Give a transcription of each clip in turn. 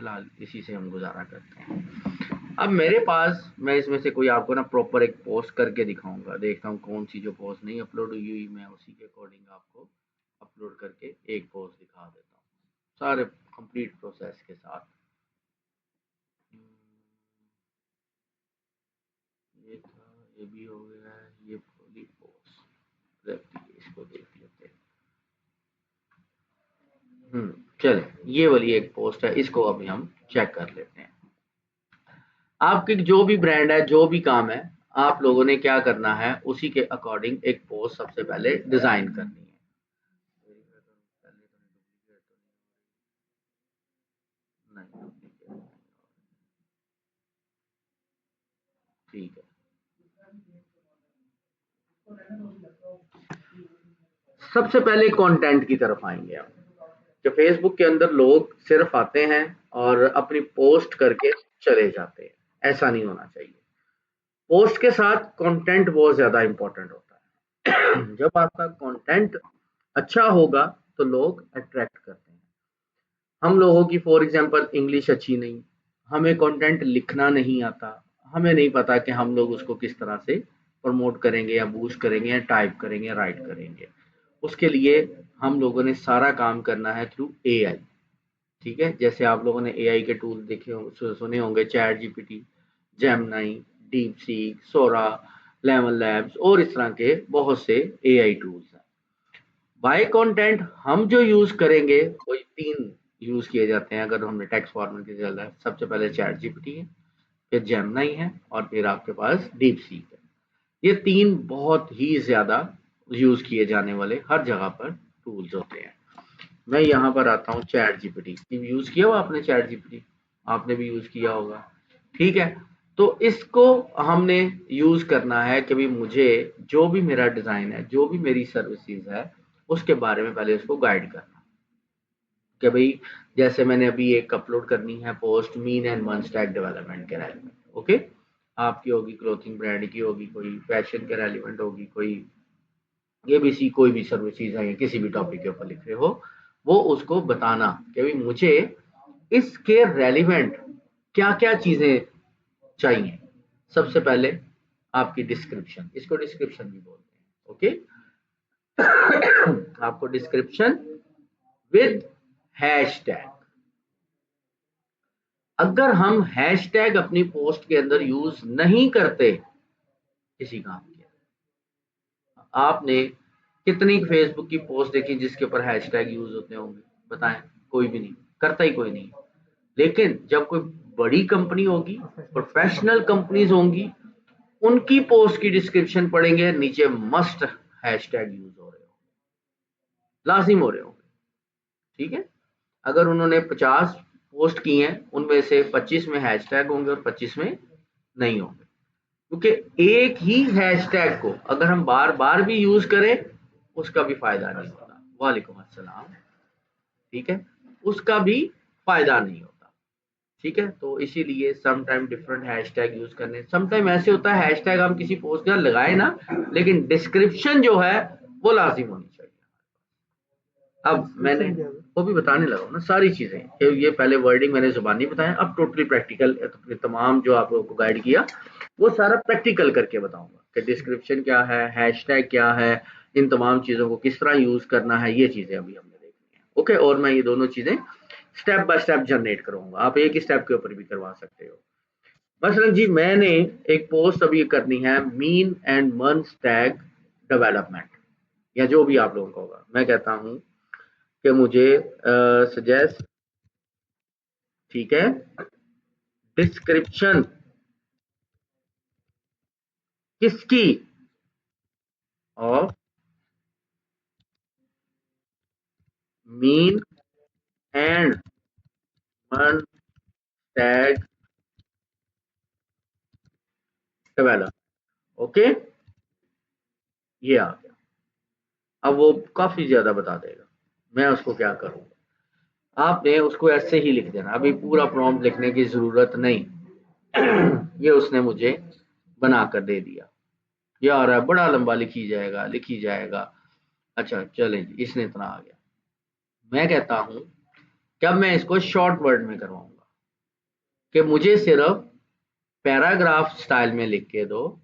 फिलहाल इसी से हम गुजारा करते हैं। अब मेरे पास, मैं इसमें से कोई आपको ना प्रॉपर एक पोस्ट करके दिखाऊंगा, देखता हूँ कौन सी जो पोस्ट नहीं अपलोड हुई हुई, मैं उसी के अकॉर्डिंग आपको अपलोड करके एक पोस्ट दिखा देता हूँ सारे कंप्लीट प्रोसेस के साथ। ये था, ये भी हो गया है, ये पूरी पोस्ट इसको देख लेते हैं। चले, ये वाली एक पोस्ट है, इसको अभी हम चेक कर लेते हैं। आपकी जो भी ब्रांड है, जो भी काम है, आप लोगों ने क्या करना है, उसी के अकॉर्डिंग एक पोस्ट सबसे पहले डिजाइन करनी है। नहीं, ठीक है। सबसे पहले कंटेंट की तरफ आएंगे हम, कि फेसबुक के अंदर लोग सिर्फ आते हैं और अपनी पोस्ट करके चले जाते हैं, ऐसा नहीं होना चाहिए। पोस्ट के साथ कंटेंट बहुत ज्यादा इंपॉर्टेंट होता है। जब आपका कंटेंट अच्छा होगा तो लोग अट्रैक्ट करते हैं। हम लोगों की फॉर एग्जांपल इंग्लिश अच्छी नहीं, हमें कंटेंट लिखना नहीं आता, हमें नहीं पता कि हम लोग उसको किस तरह से प्रमोट करेंगे या बूस्ट करेंगे या टाइप करेंगे या राइट करेंगे। उसके लिए हम लोगों ने सारा काम करना है थ्रू एआई। ठीक है, जैसे आप लोगों ने एआई के टूल देखे सुने होंगे, chat GPT, Gemini, DeepSeek, Sora, Lemon Labs और इस तरह के बहुत से एआई टूल्स हैं। बाय कंटेंट हम जो यूज करेंगे वो 3 यूज किए जाते हैं अगर हमने टेक्स्ट फॉर्मेट के चल रहा है। सबसे पहले चैट जीपीटी है, फिर जेमिनी है और फिर आपके पास डीप सीक है। ये 3 बहुत ही ज्यादा यूज किए जाने वाले हर जगह पर टूल्स होते हैं। मैं यहाँ पर आता हूँ चैट जीपीटी। यूज किया हुआ आपने चैट जीपीटी? आपने भी यूज किया होगा, ठीक है। तो इसको हमने यूज करना है कि भाई मुझे जो भी मेरा डिजाइन है, जो भी मेरी सर्विसेज है, उसके बारे में पहले उसको गाइड करना कि भाई जैसे मैंने अभी एक अपलोड करनी है post, mean and month tag development के रेलिवेंट। ओके, आपकी होगी क्लोथिंग ब्रांड की, होगी कोई फैशन के रेलिवेंट, होगी कोई एबीसी, कोई भी सर्विसेज है, किसी भी टॉपिक के ऊपर लिख रहे हो, वो उसको बताना कि भाई मुझे इसके रेलिवेंट क्या क्या चीजें चाहिए। सबसे पहले आपकी डिस्क्रिप्शन, इसको डिस्क्रिप्शन भी बोलते हैं। ओके, आपको डिस्क्रिप्शन विद हैशटैग। अगर हम हैशटैग अपनी पोस्ट के अंदर यूज नहीं करते किसी काम के, आपने कितनी फेसबुक की पोस्ट देखी जिसके ऊपर हैशटैग यूज होते होंगे? बताएं, कोई भी नहीं करता, ही कोई नहीं। लेकिन जब कोई बड़ी कंपनी होगी, प्रोफेशनल कंपनीज होंगी, उनकी पोस्ट की डिस्क्रिप्शन पढ़ेंगे, नीचे मस्ट हैशटैग यूज हो रहे होंगे, लाजिम हो रहे होंगे। ठीक है, अगर उन्होंने 50 पोस्ट की हैं, उनमें से 25 में हैशटैग होंगे और 25 में नहीं होंगे। क्योंकि एक ही हैशटैग को अगर हम बार बार भी यूज करें, उसका भी फायदा नहीं होता। वालेकुम अस्सलाम। ठीक है, उसका भी फायदा नहीं होता। ठीक है, तो इसीलिए some time different hashtag use करने। सम टाइम ऐसे होता है हैशटैग हम किसी पोस्ट का लगाए ना, लेकिन डिस्क्रिप्शन जो है वो लाजिम होनी चाहिए। अब मैंने वो भी बताने लगा ना सारी चीजें, ये पहले वर्डिंग मैंने जुबानी बताया, अब टोटली प्रैक्टिकल तमाम जो आप लोगों को गाइड किया वो सारा प्रैक्टिकल करके बताऊंगा कि डिस्क्रिप्शन क्या है, हैशटैग क्या है, इन तमाम चीजों को किस तरह यूज करना है, ये चीजें अभी हमने देखनी है। ओके, और मैं ये दोनों चीजें स्टेप बाय स्टेप जनरेट करूंगा, आप एक ही स्टेप के ऊपर भी करवा सकते हो। मसलन जी, मैंने एक पोस्ट अभी करनी है, mean and month tag development, या जो भी आप लोगों का होगा। मैं कहता हूं कि मुझे सजेस्ट, ठीक है, डिस्क्रिप्शन किसकी, of mean and month tag develop. Okay, ये आ गया। अब वो काफी ज्यादा बता देगा, मैं उसको क्या करूंगा। आपने उसको ऐसे ही लिख देना, अभी पूरा प्रॉम्प्ट लिखने की जरूरत नहीं। ये उसने मुझे बना कर दे दिया। ये आ रहा है बड़ा लंबा, लिखी जाएगा लिखी जाएगा। अच्छा चले जी, इसने इतना आ गया। मैं कहता हूं कि अब मैं इसको शॉर्ट वर्ड में करवाऊंगा। कि मुझे सिर्फ पैराग्राफ स्टाइल में लिख के दो,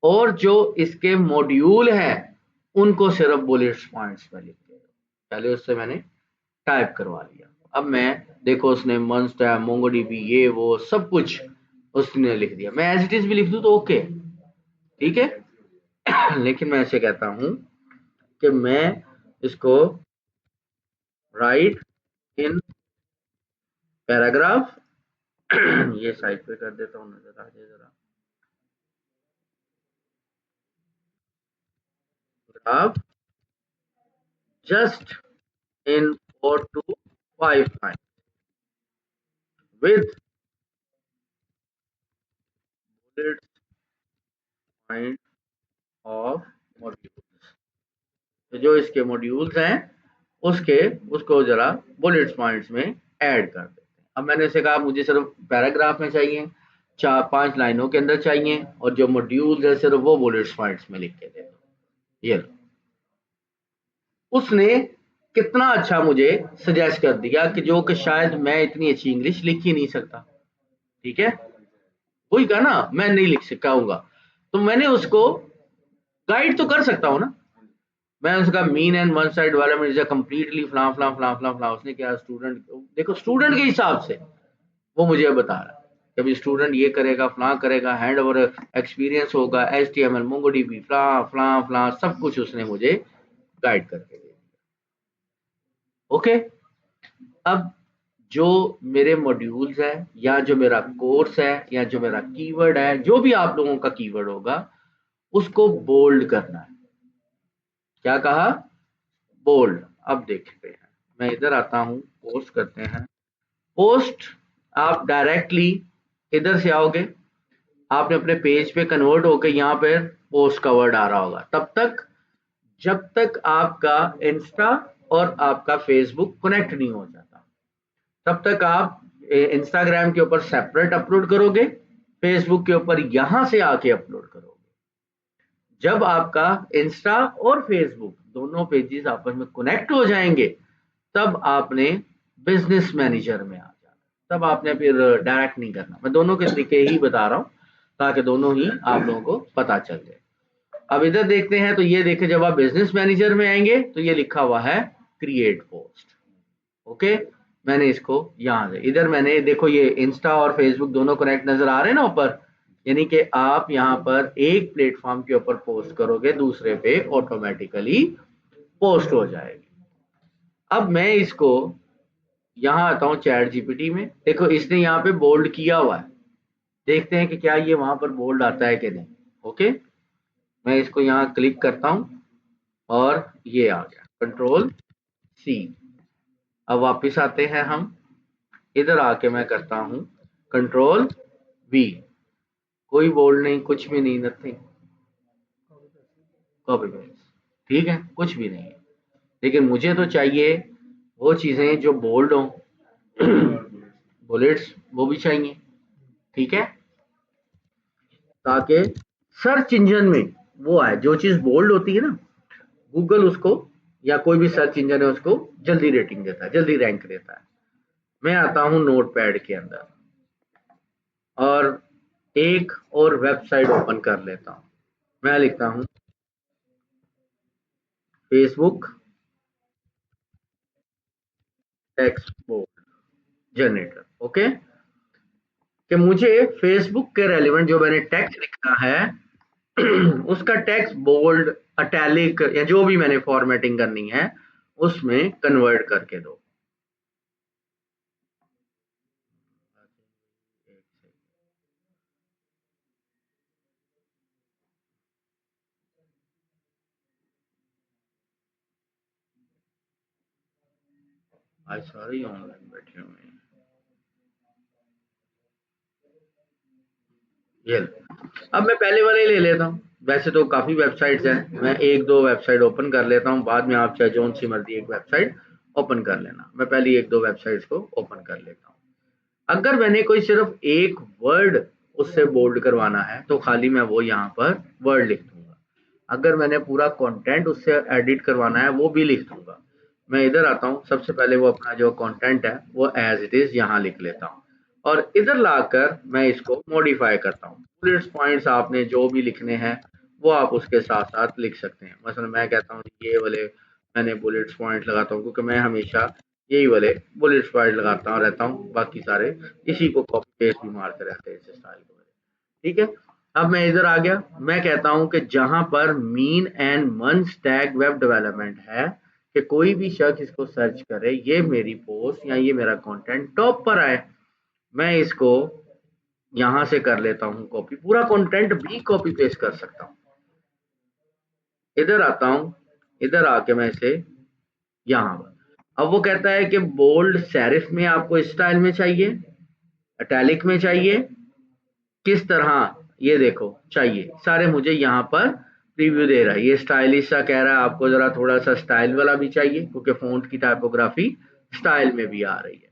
और जो इसके मॉड्यूल है उनको सिर्फ बुलेट पॉइंट्स में लिख के दो। पहले उससे मैंने टाइप करवा लिया। अब मैं देखो उसने मंस्ट है, मोंगोडीबी, ये वो सब कुछ उसने लिख दिया। मैं एज इट इज भी लिख दूं तो ओके, ठीक है। लेकिन मैं ऐसे कहता हूं कि मैं इसको राइट इन पैराग्राफ, ये साइड पे कर देता हूं, नजर आ जाए जरा, graph just in 4 to 5 lines with bullet point of modules। तो जो इसके मॉड्यूल्स हैं उसको जरा बुलेट पॉइंट्स में ऐड कर देते हैं। अब मैंने इसे कहा मुझे सिर्फ पैराग्राफ में चाहिए, 4-5 लाइनों के अंदर चाहिए, और जो मॉड्यूल्स है सिर्फ वो बुलेट पॉइंट्स में लिख के दे दो। ये उसने कितना अच्छा मुझे सजेस्ट कर दिया कि जो कि शायद मैं इतनी अच्छी इंग्लिश लिख ही नहीं सकता, ठीक है, वही कहा ना, मैं नहीं लिख सकाऊंगा, तो मैंने उसको गाइड तो कर सकता हूँ ना। मैं उसका मीन एंड वन साइड वाला मुझे कंप्लीटली फला फला फला फला फला, उसने क्या स्टूडेंट, देखो स्टूडेंट के हिसाब से वो मुझे बता रहा है कि अभी स्टूडेंट ये करेगा, फला करेगा, हैंड ओवर एक्सपीरियंस होगा, एचटीएमएल, मोंगोडीबी, फला फला फला, सब कुछ उसने मुझे गाइड करके दे दिया। ओके, अब जो मेरे मॉड्यूल्स है या जो मेरा कोर्स है या जो मेरा कीवर्ड है, जो भी आप लोगों का कीवर्ड होगा, उसको बोल्ड करना है। क्या कहा? बोल्ड। अब देखते हैं, मैं इधर आता हूं, पोस्ट करते हैं। पोस्ट आप डायरेक्टली इधर से आओगे, आपने अपने पेज पे कन्वर्ट होकर यहाँ पे पोस्ट का वर्ड आ रहा होगा, तब तक जब तक आपका इंस्टा और आपका फेसबुक कनेक्ट नहीं हो जाता, तब तक आप इंस्टाग्राम के ऊपर सेपरेट अपलोड करोगे, फेसबुक के ऊपर यहां से आके अपलोड करोगे। जब आपका इंस्टा और फेसबुक दोनों पेजेस आपस में कनेक्ट हो जाएंगे, तब आपने बिजनेस मैनेजर में आ जाना। तब आपने फिर डायरेक्ट नहीं करना, मैं दोनों के तरीके ही बता रहा हूं ताकि दोनों ही आप लोगों को पता चल जाए। अब इधर देखते हैं, तो ये देखें, जब आप बिजनेस मैनेजर में आएंगे तो ये लिखा हुआ है क्रिएट पोस्ट। ओके, मैंने इसको यहां से इधर, मैंने देखो ये इंस्टा और फेसबुक दोनों कनेक्ट नजर आ रहे हैं ना ऊपर, यानी कि आप यहां पर एक प्लेटफॉर्म के ऊपर पोस्ट करोगे, दूसरे पे ऑटोमेटिकली पोस्ट हो जाएगी। अब मैं इसको यहां आता हूं चैट जीपीटी में, देखो इसने यहाँ पे बोल्ड किया हुआ है, देखते हैं कि क्या ये वहां पर बोल्ड आता है कि नहीं। ओके, मैं इसको यहाँ क्लिक करता हूं और ये आ गया, कंट्रोल सी। अब वापस आते हैं हम, इधर आके मैं करता हूं कंट्रोल वी, कोई बोल्ड नहीं, कुछ भी नहीं, नथिंग, कॉपी पेस्ट, ठीक है, कुछ भी नहीं है। लेकिन मुझे तो चाहिए वो चीजें जो बोल्ड हो, बुलेट्स वो भी चाहिए, ठीक है, ताकि सर्च इंजन में वो आए। जो चीज बोल्ड होती है ना, गूगल उसको या कोई भी सर्च इंजन है उसको जल्दी रेटिंग देता है, जल्दी रैंक देता है। मैं आता हूं नोटपैड के अंदर और एक और वेबसाइट ओपन कर लेता हूं। मैं लिखता हूं Facebook text bold generator. Okay, कि मुझे फेसबुक के रेलिवेंट जो मैंने टेक्स्ट लिखा है उसका टेक्स्ट बोल्ड, अटैलिक या जो भी मैंने फॉर्मेटिंग करनी है उसमें कन्वर्ट करके दो। आज सारे ऑनलाइन बैठे हुए हैं। ये अब मैं पहले वाले ही ले लेता हूँ। वैसे तो काफी वेबसाइट्स हैं, मैं एक दो वेबसाइट ओपन कर लेता हूँ, बाद में आप चाहे जोन सी मर्जी एक वेबसाइट ओपन कर लेना। मैं पहले एक दो वेबसाइट्स को ओपन कर लेता हूँ। अगर मैंने कोई सिर्फ एक वर्ड उससे बोल्ड करवाना है तो खाली मैं वो यहाँ पर वर्ड लिख दूंगा। अगर मैंने पूरा कंटेंट उससे एडिट करवाना है वो भी लिख दूंगा। मैं इधर आता हूँ, सबसे पहले वो अपना जो कंटेंट है वो एज इट इज यहाँ लिख लेता हूँ और इधर लाकर मैं इसको मॉडिफाई करता हूँ। बुलेट्स पॉइंट्स आपने जो भी लिखने हैं वो आप उसके साथ साथ लिख सकते हैं। मसलन मैं कहता हूँ ये वाले मैंने बुलेट्स पॉइंट लगाता हूँ, क्योंकि मैं हमेशा यही वाले बुलेट्स पॉइंट लगाता हूँ रहता हूँ, बाकी सारे इसी को कॉपी पेस्ट भी मारते रहते हैं इस स्टाइल को। ठीक है, अब मैं इधर आ गया। मैं कहता हूं कि जहां पर mean and month tag web development है कि कोई भी शख्स इसको सर्च करे, ये मेरी पोस्ट या ये मेरा कंटेंट टॉप पर आए। मैं इसको यहां से कर लेता हूं कॉपी, पूरा कंटेंट भी कॉपी पेस्ट कर सकता हूं। इधर आता हूं, इधर आके मैं इसे यहां पर, अब वो कहता है कि बोल्ड सेरिफ में आपको इस स्टाइल में चाहिए, इटैलिक में चाहिए, किस तरह ये देखो चाहिए, सारे मुझे यहाँ पर प्रीव्यू दे रहा है। ये स्टाइलिश सा कह रहा है, आपको जरा थोड़ा सा स्टाइल वाला भी चाहिए क्योंकि फ़ॉन्ट की टाइपोग्राफी स्टाइल में भी आ रही है,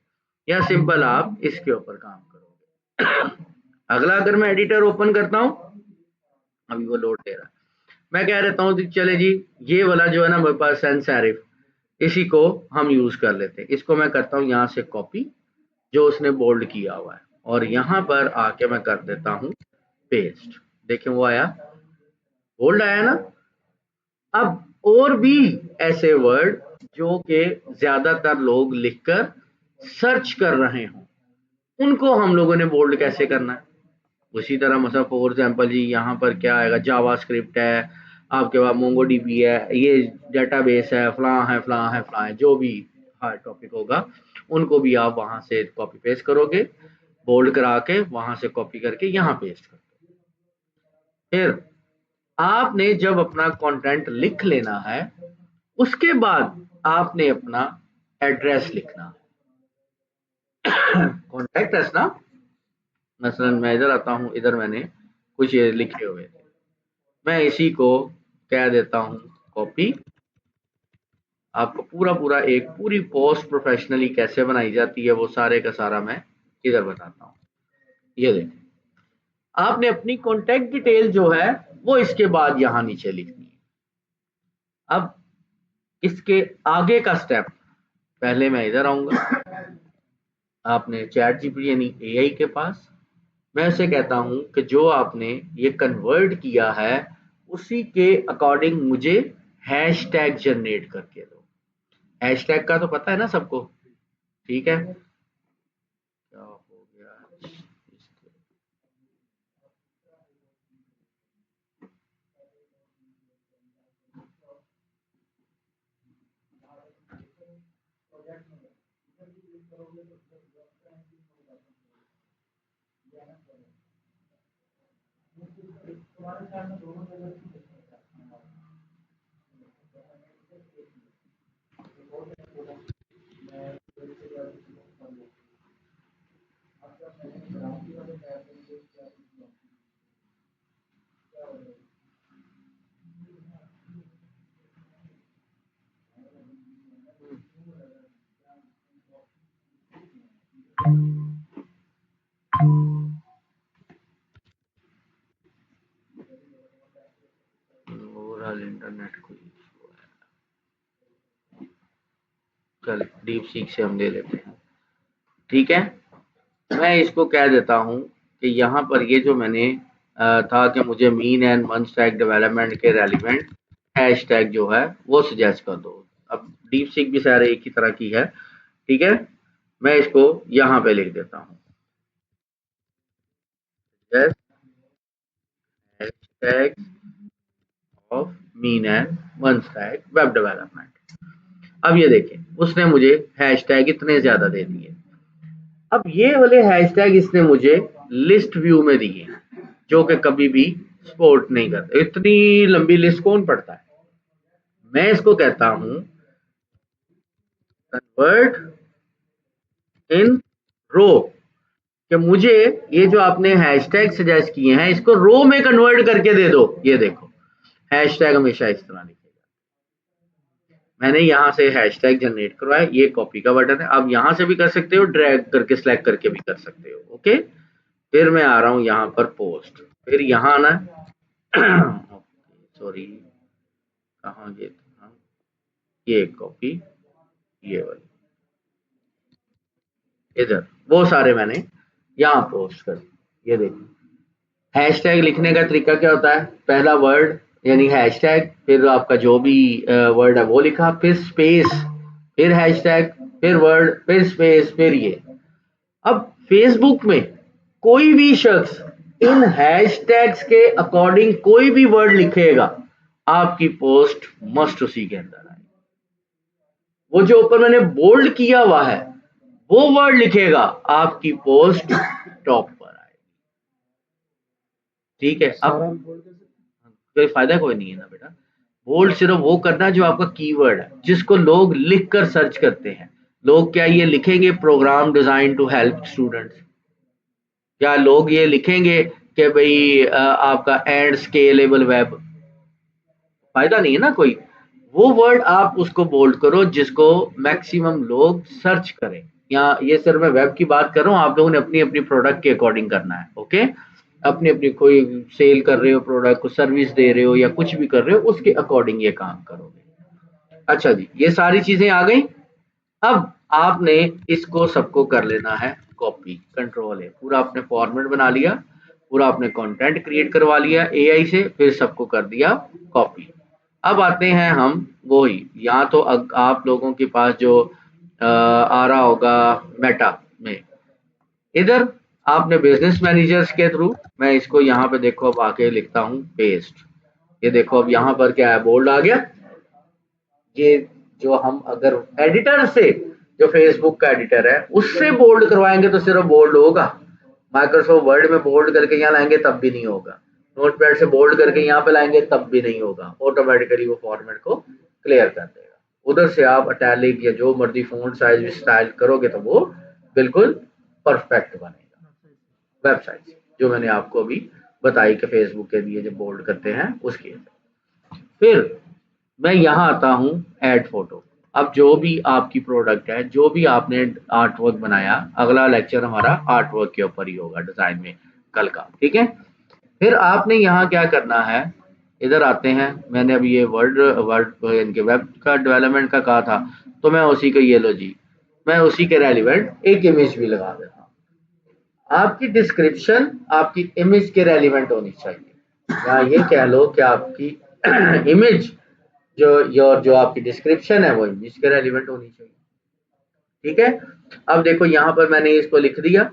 या सिंपल आप इसके ऊपर काम करोगे। अगला अगर मैं एडिटर ओपन करता हूँ, अभी वो लोड दे रहा है, मैं कह देता हूँ चले जी ये वाला जो है ना मेरे पास सैंस सेरिफ, इसी को हम यूज कर लेते हैं। इसको मैं करता हूँ यहाँ से कॉपी, जो उसने बोल्ड किया हुआ है, और यहाँ पर आके मैं कर देता हूँ पेस्ट। देखें वो आया, बोल्ड आया ना। अब और भी ऐसे वर्ड जो कि ज्यादातर लोग लिखकर सर्च कर रहे हों, उनको हम लोगों ने बोल्ड कैसे करना है। उसी तरह मतलब फॉर एग्जाम्पल जी यहाँ पर क्या आएगा, जावास्क्रिप्ट है, आपके पास मोंगोडीबी है, ये डेटाबेस है, फलां है फलां है फलां है, जो भी हार्ड टॉपिक होगा उनको भी आप वहां से कॉपी पेस्ट करोगे, बोल्ड करा के वहां से कॉपी करके यहाँ पेस्ट कर दो। फिर आपने जब अपना कंटेंट लिख लेना है, उसके बाद आपने अपना एड्रेस लिखना है। कॉन्टैक्ट एड्रेस ना, मसलन मैं इधर आता हूँ, इधर मैंने कुछ ये लिखे हुए थे, मैं इसी को कह देता हूँ कॉपी। आपको पूरा पूरा एक पूरी पोस्ट प्रोफेशनली कैसे बनाई जाती है वो सारे का सारा मैं इधर बताता हूँ। ये देखें, आपने अपनी कॉन्टैक्ट डिटेल जो है वो इसके बाद यहाँ नीचे लिखनी है। अब इसके आगे का स्टेप, पहले मैं इधर आऊंगा, आपने चैट जीपीटी यानी एआई के पास, मैं उसे कहता हूं कि जो आपने ये कन्वर्ट किया है उसी के अकॉर्डिंग मुझे हैशटैग जनरेट करके दो। हैशटैग का तो पता है ना सबको, ठीक है। क्या हो गया इसके, ओवरऑल इंटरनेट को चल डीप सीक से हम ले लेते हैं, ठीक है। मैं इसको कह देता हूं कि यहाँ पर ये जो मैंने था कि मुझे mean and month tag development के रेलिवेंट हैश टैग जो है वो सजेस्ट कर दो। अब डीप सीक भी सारे एक ही तरह की है, ठीक है। मैं इसको यहाँ पे लिख देता हूँ, hash tag of mean and month tag web development. अब ये देखें उसने मुझे हैश टैग इतने ज्यादा दे दिए। अब ये वाले हैशटैग इसने मुझे लिस्ट व्यू में दिए, जो कि कभी भी सपोर्ट नहीं करते। इतनी लंबी लिस्ट कौन पढ़ता है। मैं इसको कहता हूं कन्वर्ट इन रो, कि मुझे ये जो आपने हैशटैग सजेस्ट किए हैं इसको रो में कन्वर्ट करके दे दो। ये देखो हैशटैग हमेशा इस तरह लिखेगा। मैंने यहाँ से हैशटैग जनरेट करवाया, ये कॉपी का बटन है, आप यहाँ से भी कर सकते हो, ड्रैग करके सिलेक्ट करके भी कर सकते हो। ओके, फिर मैं आ रहा हूँ यहाँ पर पोस्ट, फिर यहाँ आना है। सॉरी, कहाँ ये था, ये कॉपी, ये वाली इधर, वो सारे मैंने यहाँ पोस्ट कर, ये देखिए हैशटैग लिखने का तरीका क्या होता है, पहला वर्ड यानी हैशटैग, फिर आपका जो भी वर्ड है वो लिखा, फिर स्पेस, फिर हैशटैग, फिर वर्ड, फिर स्पेस, फिर ये। अब फेसबुक में कोई भी शख्स इन हैशटैग्स के अकॉर्डिंग कोई भी वर्ड लिखेगा, आपकी पोस्ट मस्ट उसी के अंदर आएगी। वो जो ऊपर मैंने बोल्ड किया हुआ है वो वर्ड लिखेगा, आपकी पोस्ट टॉप पर आएगी। ठीक है, अब कोई फायदा कोई नहीं है ना बेटा। बोल्ड सिर्फ वो करना जो आपका कीवर्ड है, जिसको लोग लिख कर सर्च करते हैं। लोग क्या ये लिखेंगे program design to help students, या लोग ये लिखेंगे कि भाई आपका एंड स्केलेबल वेब, फायदा नहीं है ना कोई। वो वर्ड आप उसको बोल्ड करो जिसको मैक्सिमम लोग सर्च करें। या ये सिर्फ मैं वेब की बात कर रहा हूँ, आप लोगों ने अपनी अपनी प्रोडक्ट के अकॉर्डिंग करना है। ओके, अपनी अपनी कोई सेल कर रहे हो प्रोडक्ट को, सर्विस दे रहे हो या कुछ भी कर रहे हो, उसके अकॉर्डिंग ये काम करोगे। अच्छा जी, ये सारी चीजें आ गई। अब आपने इसको सबको कर लेना है कॉपी, कंट्रोल है, पूरा आपने फॉर्मेट बना लिया, पूरा आपने कंटेंट क्रिएट करवा लिया एआई से, फिर सबको कर दिया कॉपी। अब आते हैं हम वही, यहाँ तो आप लोगों के पास जो आ रहा होगा मेटा में, इधर आपने बिजनेस मैनेजर्स के थ्रू, मैं इसको यहाँ पे देखो अब आके लिखता हूँ पेस्ट। ये देखो अब यहाँ पर क्या है, बोल्ड आ गया। ये जो हम अगर एडिटर से, जो फेसबुक का एडिटर है उससे बोल्ड करवाएंगे तो सिर्फ बोल्ड होगा। माइक्रोसॉफ्ट वर्ड में बोल्ड करके यहाँ लाएंगे तब भी नहीं होगा। नोटपैड से बोल्ड करके यहाँ पे लाएंगे तब भी नहीं होगा। ऑटोमेटिकली वो फॉर्मेट को क्लियर कर देगा। उधर से आप अटैलिक या जो मर्जी फोन साइज स्टाइल करोगे तो वो बिल्कुल परफेक्ट बनेगा। वेबसाइट जो मैंने आपको अभी बताई कि फेसबुक के लिए जो बोल्ड करते हैं उसकी। फिर मैं यहाँ आता हूँ ऐड फोटो। अब जो भी आपकी प्रोडक्ट है, जो भी आपने आर्ट वर्क बनाया, अगला लेक्चर हमारा आर्ट वर्क के ऊपर ही होगा, डिजाइन में कल का। ठीक है, फिर आपने यहाँ क्या करना है, इधर आते हैं। मैंने अभी ये वर्ड वर्ड इनके वेब का डेवलपमेंट का कहा था, तो मैं उसी का ये लो जी, मैं उसी के रेलिवेंट एक इमेज भी लगा देता हूँ। आपकी डिस्क्रिप्शन आपकी इमेज के रेलिवेंट होनी चाहिए, या ये कह लो कि आपकी इमेज जो आपकी डिस्क्रिप्शन है वो इमेज के रेलिवेंट होनी चाहिए। ठीक है, अब देखो यहाँ पर मैंने इसको लिख दिया,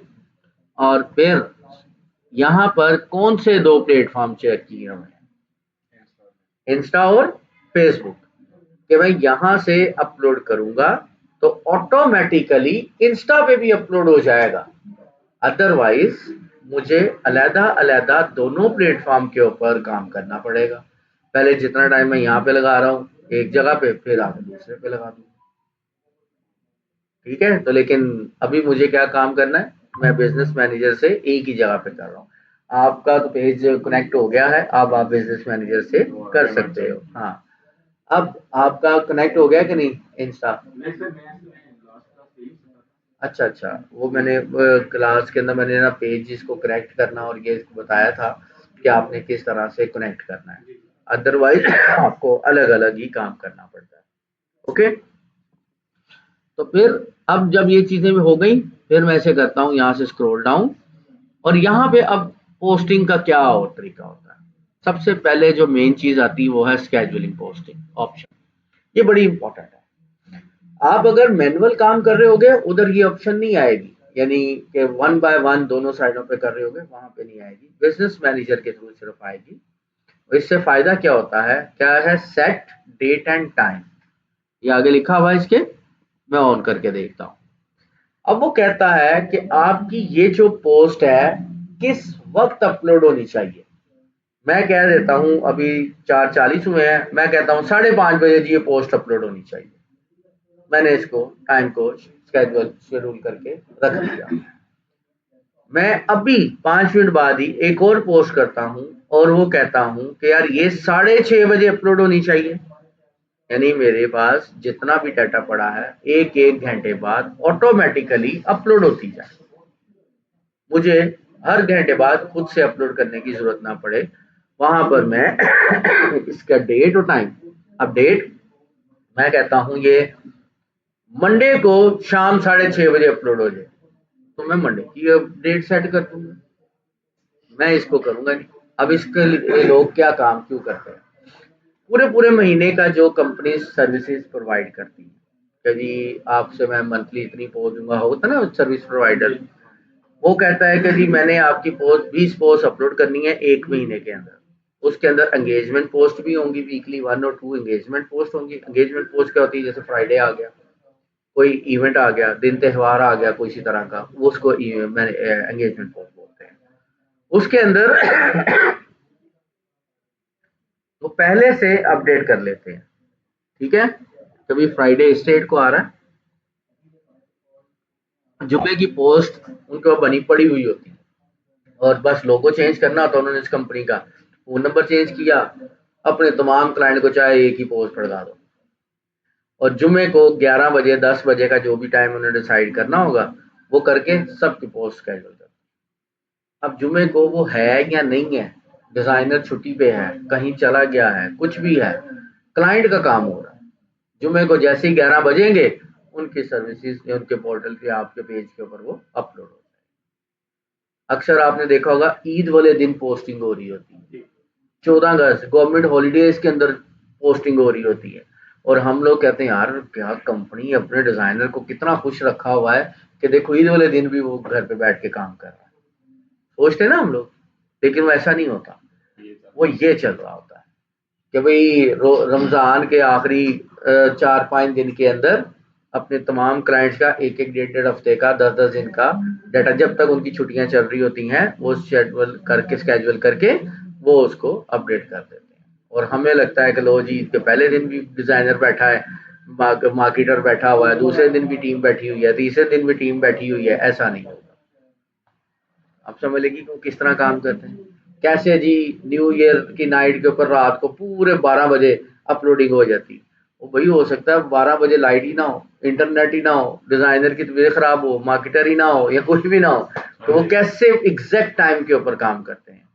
और फिर यहाँ पर कौन से दो प्लेटफॉर्म चेक किए हुए हैं, इंस्टा और फेसबुक, कि मैं यहाँ से अपलोड करूंगा तो ऑटोमेटिकली इंस्टा पे भी अपलोड हो जाएगा। अदरवाइज मुझे अलहदा अलहदा दोनों प्लेटफॉर्म के ऊपर काम करना पड़ेगा। पहले जितना टाइम मैं यहाँ पे लगा रहा हूँ एक जगह पे, फिर आगे दूसरे पे लगा दूँ। ठीक है, तो लेकिन अभी मुझे क्या काम करना है, मैं बिजनेस मैनेजर से एक ही जगह पे कर रहा हूँ। आपका तो पेज कनेक्ट हो गया है, अब आप बिजनेस मैनेजर से कर सकते हो। हाँ, अब आपका कनेक्ट हो गया कि नहीं इंस्टा? अच्छा अच्छा, वो मैंने क्लास के अंदर मैंने ना पेज इसको कनेक्ट करना और ये इसको बताया था कि आपने किस तरह से कनेक्ट करना है। अदरवाइज आपको अलग अलग ही काम करना पड़ता है। ओके, तो फिर अब जब ये चीजें भी हो गई, फिर मैं ऐसे करता हूँ, यहाँ से स्क्रॉल डाउन, और यहाँ पे अब पोस्टिंग का क्या और तरीका होता है। सबसे पहले जो मेन चीज आती है वो है स्केड्यूलिंग पोस्टिंग ऑप्शन। ये बड़ी इंपॉर्टेंट है। आप अगर मैनुअल काम कर रहे होगे उधर ये ऑप्शन नहीं आएगी, यानी कि वन बाय वन दोनों साइडों पे कर रहे होगे वहां पे नहीं आएगी, बिजनेस मैनेजर के थ्रू सिर्फ आएगी। इससे फायदा क्या होता है, क्या है, सेट डेट एंड टाइम, ये आगे लिखा हुआ है इसके, मैं ऑन करके देखता हूँ। अब वो कहता है कि आपकी ये जो पोस्ट है किस वक्त अपलोड होनी चाहिए। मैं कह देता हूं अभी 4:40 हुए हैं, मैं कहता हूं 5:30 बजे ये पोस्ट अपलोड होनी चाहिए। मैंने इसको टाइम को स्केड्यूल शेड्यूल करके रख दिया। मैं अभी 5 मिनट बाद ही एक और पोस्ट करता हूं, और वो कहता हूं कि यार ये 6:30 बजे अपलोड होनी चाहिए। यानी मेरे पास जितना भी डाटा पड़ा है एक एक घंटे बाद ऑटोमेटिकली अपलोड होती जाए, मुझे हर घंटे बाद खुद से अपलोड करने की जरूरत ना पड़े। वहां पर मैं इसका डेट और टाइम, अब डेट मैं कहता हूं ये मंडे को शाम 6:30 बजे अपलोड हो जाए, तो मैं मंडे की डेट सेट कर दूंगा, मैं इसको करूंगा नहीं। अब इसके लिए लोग क्या काम क्यों करते हैं? पूरे पूरे महीने का जो कंपनी सर्विसेज प्रोवाइड करती है कि जी आपसे मैं मंथली इतनी पोस्ट दूंगा, होता है ना सर्विस प्रोवाइडर, वो कहता है कि जी मैंने आपकी पोस्ट 20 पोस्ट अपलोड करनी है एक महीने के अंदर। उसके अंदर एंगेजमेंट पोस्ट भी होंगी, वीकली 1 और 2 एंगेजमेंट पोस्ट होंगी। एंगेजमेंट पोस्ट क्या होती है? जैसे फ्राइडे आ गया, कोई इवेंट आ गया, दिन त्योहार आ गया कोई इसी तरह का, वो उसको एंगेजमेंट पोस्ट बोलते हैं। उसके अंदर वो पहले से अपडेट कर लेते हैं, ठीक है? कभी फ्राइडे इस डेट को आ रहा है, जुम्मे की पोस्ट उनके वहाँ बनी पड़ी हुई होती है, और बस लोगो चेंज करना होता है उन्होंने इस कंपनी का, फोन नंबर चेंज किया, अपने तमाम क्लाइंट को चाहे एक ही पोस्ट पढ़ा दो, और जुम्मे को 11 बजे 10 बजे का जो भी टाइम उन्होंने डिसाइड करना होगा वो करके सबकी पोस्ट स्केड्यूल कर। अब जुम्मे को वो है या नहीं है, डिजाइनर छुट्टी पे है, कहीं चला गया है, कुछ भी है, क्लाइंट का काम हो रहा है, जुम्मे को जैसे ही 11 बजेंगे उनकी सर्विसेज उनके पोर्टल के आपके पेज के ऊपर वो अपलोड हो जाए। अक्सर आपने देखा होगा ईद वाले दिन पोस्टिंग हो रही होती है, 14 अगस्त गवर्नमेंट हॉलीडेज के अंदर पोस्टिंग हो रही होती है, और हम लोग कहते हैं यार क्या कंपनी अपने डिजाइनर को कितना खुश रखा हुआ है कि देखो ईद वाले दिन भी वो घर पे बैठ के काम कर रहा है, सोचते हैं ना हम लोग। लेकिन वो ऐसा नहीं होता, वो ये चल रहा होता है कि भाई रमजान के आखिरी 4-5 दिन के अंदर अपने तमाम क्लाइंट्स का एक एक डेढ़ डेढ़ हफ्ते का 10-10 दिन का डाटा, जब तक उनकी छुट्टियां चल रही होती हैं वो स्केड्यूल करके वो उसको अपडेट कर देते हैं। और हमें लगता है कि लो जी ईद के पहले दिन भी डिजाइनर बैठा है, मार्केटर बैठा हुआ है, दूसरे दिन भी टीम बैठी हुई है, तीसरे दिन भी टीम बैठी हुई है, ऐसा नहीं होगा। आप समझ लेगी कि वो किस तरह काम करते हैं। कैसे जी न्यू ईयर की नाइट के ऊपर रात को पूरे 12 बजे अपलोडिंग हो जाती है। वो भाई हो सकता है 12 बजे लाइट ही ना हो, इंटरनेट ही ना हो, डिजाइनर की तबीयत खराब हो, मार्केटर ही ना हो, या कुछ भी ना हो, तो वो कैसे एग्जैक्ट टाइम के ऊपर काम करते हैं।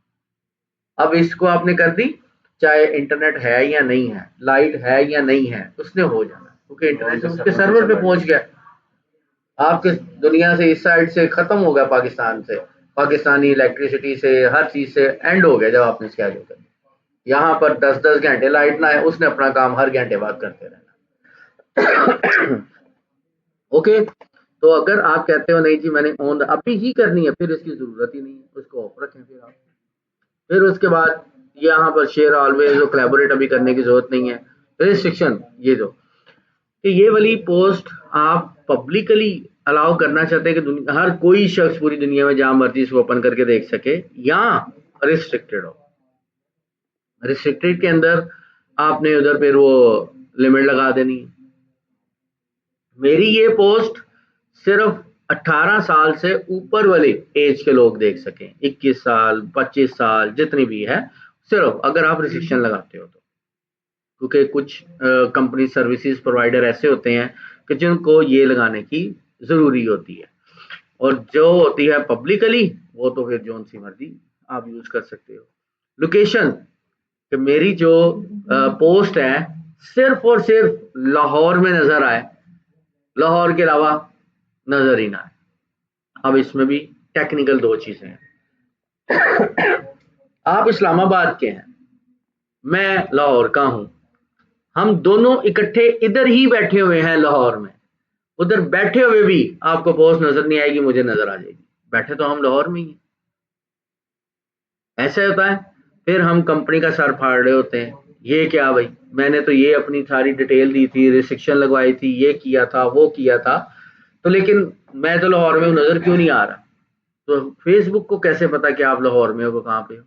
अब इसको आपने कर दी, चाहे इंटरनेट है या नहीं है, लाइट है या नहीं है, उसने हो जाना, क्योंकि इंटरनेट उसके सर्वर पे पहुंच गया। आपके दुनिया से इस साइड से खत्म हो गया, पाकिस्तान से, पाकिस्तानी इलेक्ट्रिसिटी से, हर चीज से एंड हो गया जब आपने स्केड्यूल कर दिया। यहाँ पर 10-10 घंटे लाइट ना है, उसने अपना काम हर घंटे बाद करते रहना। ओके, तो अगर आप कहते हो नहीं जी मैंने ऑन अभी ही करनी है, फिर इसकी जरूरत ही नहीं है, उसको ऑफ रखें फिर आप। फिर उसके बाद यहाँ पर शेयर ऑलवेज कोलैबोरेट अभी करने की जरूरत नहीं है। रिस्ट्रिक्शन ये जो कि ये वाली पोस्ट आप पब्लिकली अलाउ करना चाहते हैं कि हर कोई शख्स पूरी दुनिया में जहां मर्जी इसको ओपन करके देख सके, या रिस्ट्रिक्टेड हो। रिस्ट्रिक्टेड के अंदर आपने उधर फिर वो लिमिट लगा देनी है, मेरी ये पोस्ट सिर्फ 18 साल से ऊपर वाले एज के लोग देख सकें, 21 साल 25 साल जितनी भी है, सिर्फ अगर आप रिस्ट्रिक्शन लगाते हो तो। क्योंकि कुछ कंपनी सर्विसेज प्रोवाइडर ऐसे होते हैं कि जिनको ये लगाने की जरूरी होती है, और जो होती है पब्लिकली वो तो फिर जोन सी मर्जी आप यूज कर सकते हो। लोकेशन कि मेरी जो पोस्ट है सिर्फ और सिर्फ लाहौर में नजर आए, लाहौर के अलावा नजर ही ना आए। अब इसमें भी टेक्निकल दो चीजें हैं। आप इस्लामाबाद के हैं, मैं लाहौर का हूं, हम दोनों इकट्ठे इधर ही बैठे हुए हैं लाहौर में, उधर बैठे हुए भी आपको पोस्ट नजर नहीं आएगी, मुझे नजर आ जाएगी, बैठे तो हम लाहौर में ही हैं। ऐसे होता है। फिर हम कंपनी का सर फाड़ रहे होते हैं, ये क्या भाई, मैंने तो ये अपनी सारी डिटेल दी थी, रिस्ट्रिक्शन लगवाई थी, ये किया था वो किया था, तो लेकिन मैं तो लाहौर में हूं, नजर क्यों नहीं आ रहा? तो फेसबुक को कैसे पता कि आप लाहौर में हो, कहाँ पे हो?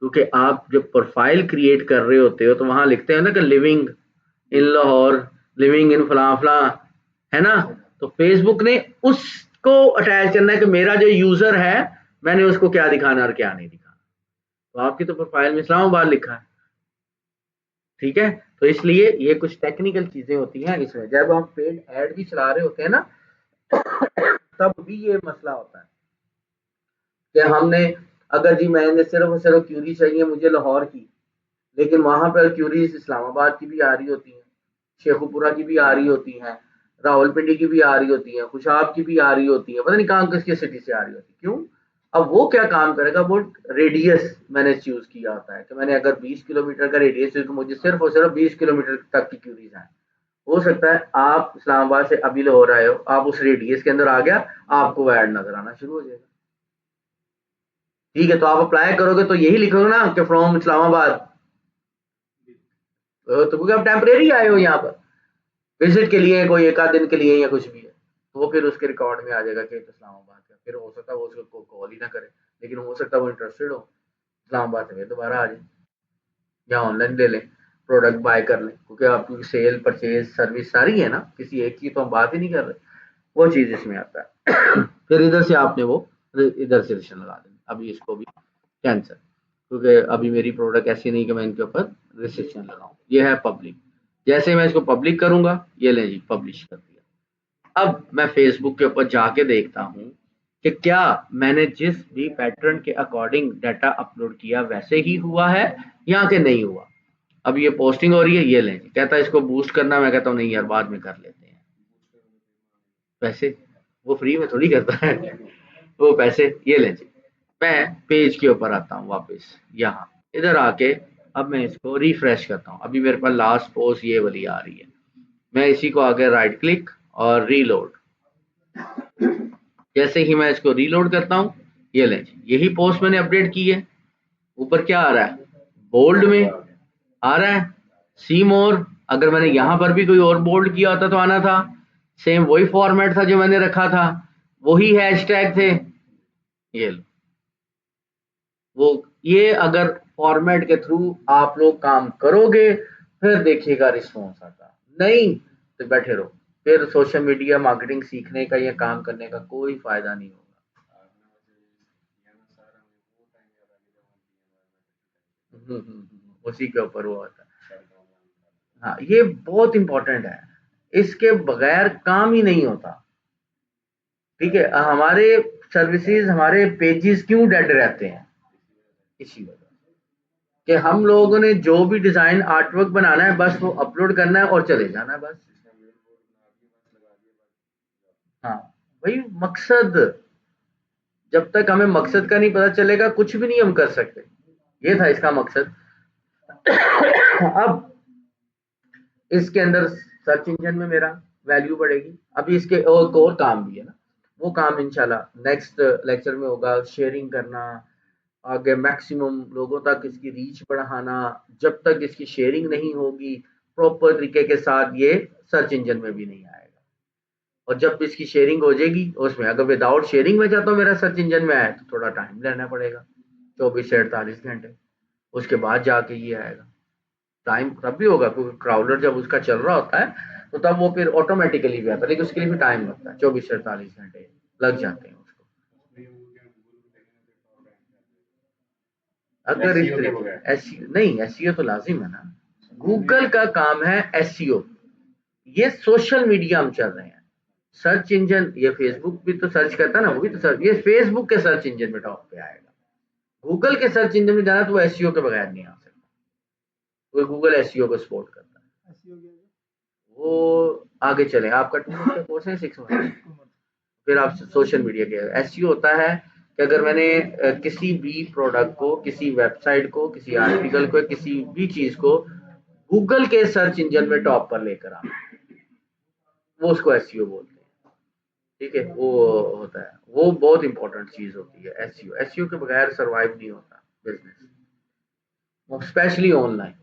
क्योंकि आप जब प्रोफाइल क्रिएट कर रहे होते हो तो वहां लिखते हैं ना कि living in Lahore, living in फला फला, है ना? तो फेसबुक ने उसको अटैच करना है कि मेरा जो यूजर है मैंने उसको क्या दिखाना और क्या नहीं दिखाना। तो आपकी तो प्रोफाइल में इस्लामाबाद लिखा है, ठीक है? तो इसलिए ये कुछ टेक्निकल चीजें होती हैं इसमें, जब हम पेड ऐड भी चला रहे होते हैं ना तब भी ये मसला होता है कि हमने, अगर जी मैंने सिर्फ और सिर्फ क्यूरी चाहिए मुझे लाहौर की, लेकिन वहां पर क्यूरीज इस्लामाबाद की भी आ रही होती हैं, शेखुपुरा की भी आ रही होती हैं, रावलपिंडी की भी आ रही होती है, खुशाब की भी आ रही होती है, पता नहीं कहाँ किसकी सिटी से आ रही होती है। क्यों? अब वो क्या काम करेगा, वो रेडियस मैंने चूज किया होता है कि मैंने अगर 20 किलोमीटर का रेडियस है तो मुझे सिर्फ और सिर्फ 20 किलोमीटर तक की क्यूरीज आए। हो सकता है आप इस्लामाबाद से अभी लाहौर आए हो, आप उस रेडियस के अंदर आ गया, आपको वो ऐड नजर आना शुरू हो जाएगा। ठीक है, तो आप अप्लाई करोगे तो यही लिखोगे ना कि फ्रॉम इस्लामाबाद, तो क्योंकि आप टेम्परेरी आए हो यहाँ पर विजिट के लिए, कोई एक आध दिन के लिए या कुछ भी है, तो वो फिर उसके रिकॉर्ड में आ जाएगा कि इस्लामाबाद का। फिर हो सकता है वो उसको कॉल ही ना करे, लेकिन हो सकता है वो इंटरेस्टेड हो, इस्लामाबाद से फिर दोबारा आ जाए या ऑनलाइन ले लें, प्रोडक्ट बाय कर लें, क्योंकि आपकी सेल परचेज सर्विस सारी है ना, किसी एक की तो हम बात ही नहीं कर रहे। वो चीज इसमें आता है। फिर इधर से आपने वो इधर से रिलेशन लगा देना, अभी इसको भी कैंसर, क्योंकि अभी मेरी प्रोडक्ट ऐसी नहीं कि मैं इनके ऊपर रिस्ट्रिक्शन लगाऊं। ये है पब्लिक, जैसे मैं इसको पब्लिक करूंगा, ये लें जी पब्लिश कर दिया। अब मैं फेसबुक के ऊपर जाके देखता हूँ कि क्या मैंने जिस भी पैटर्न के अकॉर्डिंग डाटा अपलोड किया वैसे ही हुआ है या कि नहीं हुआ। अब ये पोस्टिंग हो रही है, ये लें, कहता है इसको बूस्ट करना, मैं कहता हूँ नहीं यार बाद में कर लेते हैं, पैसे वो फ्री में थोड़ी करता है, वो पैसे ये लें जी। मैं पेज के ऊपर आता हूँ वापस, यहाँ इधर आके अब मैं इसको रिफ्रेश करता हूँ, अभी मेरे पास लास्ट पोस्ट ये वाली आ रही है। मैं इसी को आगे राइट क्लिक और रीलोड, जैसे ही मैं इसको रीलोड करता हूँ, ये लें जी, यही पोस्ट मैंने अपडेट की है। ऊपर क्या आ रहा है, बोल्ड में आ रहा है, सी मोर। अगर मैंने यहाँ पर भी कोई और बोल्ड किया होता तो आना था, सेम वही फॉर्मेट था जो मैंने रखा था, वही हैशटैग थे, ये लो। वो ये अगर फॉर्मेट के थ्रू आप लोग काम करोगे फिर देखिएगा रिस्पॉन्स आता, नहीं तो बैठे रहो, फिर सोशल मीडिया मार्केटिंग सीखने का या काम करने का कोई फायदा नहीं होगा। उसी के ऊपर वो होता है। हाँ, ये बहुत इंपॉर्टेंट है, इसके बगैर काम ही नहीं होता। ठीक है, हमारे सर्विसेज, हमारे पेजेस क्यों डेड रहते हैं, इसी वजह कि हम लोगों ने जो भी डिजाइन आर्टवर्क बनाना है बस वो अपलोड करना है और चले जाना है बस। हाँ, वही मकसद, जब तक हमें मकसद का नहीं पता चलेगा कुछ भी नहीं हम कर सकते, ये था इसका मकसद। अब इसके अंदर सर्च इंजन में मेरा वैल्यू बढ़ेगी। अभी इसके और काम भी है ना, वो काम इंशाल्लाह नेक्स्ट लेक्चर में होगा, शेयरिंग करना, आगे मैक्सिमम लोगों तक इसकी रीच बढ़ाना। जब तक इसकी शेयरिंग नहीं होगी प्रॉपर तरीके के साथ, ये सर्च इंजन में भी नहीं आएगा। और जब इसकी शेयरिंग हो जाएगी उसमें, अगर विदाउट शेयरिंग में चाहता हूँ मेरा सर्च इंजन में आए तो थोड़ा टाइम लेना पड़ेगा, 24 से 48 घंटे, उसके बाद जाके ये आएगा। टाइम तब भी होगा क्योंकि क्राउडर जब उसका चल रहा होता है तो तब वो फिर ऑटोमेटिकली भी आता है, लेकिन उसके लिए भी टाइम लगता है, 24 से 48 घंटे लग जाते हैं उसको। अगर इस तरीके नहीं, एसईओ तो लाजिम है ना, गूगल का काम है एसईओ, ये सोशल मीडिया हम चल रहे हैं। सर्च इंजन, ये फेसबुक भी तो सर्च करता है ना, वो भी तो सर्च, ये फेसबुक के सर्च इंजन में टॉप पे आएगा। गूगल के सर्च इंजन में जाना तो वो एसईओ के बगैर नहीं आ सकता, वो गूगल एसईओ को सपोर्ट करता है। वो आगे चले, आपका 2 मंथ का कोर्स है, 6 मंथ, फिर आप सोशल मीडिया के एसईओ होता है कि अगर मैंने किसी भी प्रोडक्ट को, किसी वेबसाइट को, किसी आर्टिकल को, किसी भी चीज को गूगल के सर्च इंजन में टॉप पर लेकर आना, वो उसको एसईओ बोलते हैं। ठीक है, वो होता है, वो बहुत इंपॉर्टेंट चीज होती है एसईओ। एसईओ के बगैर सरवाइव नहीं होता बिजनेस, स्पेशली ऑनलाइन।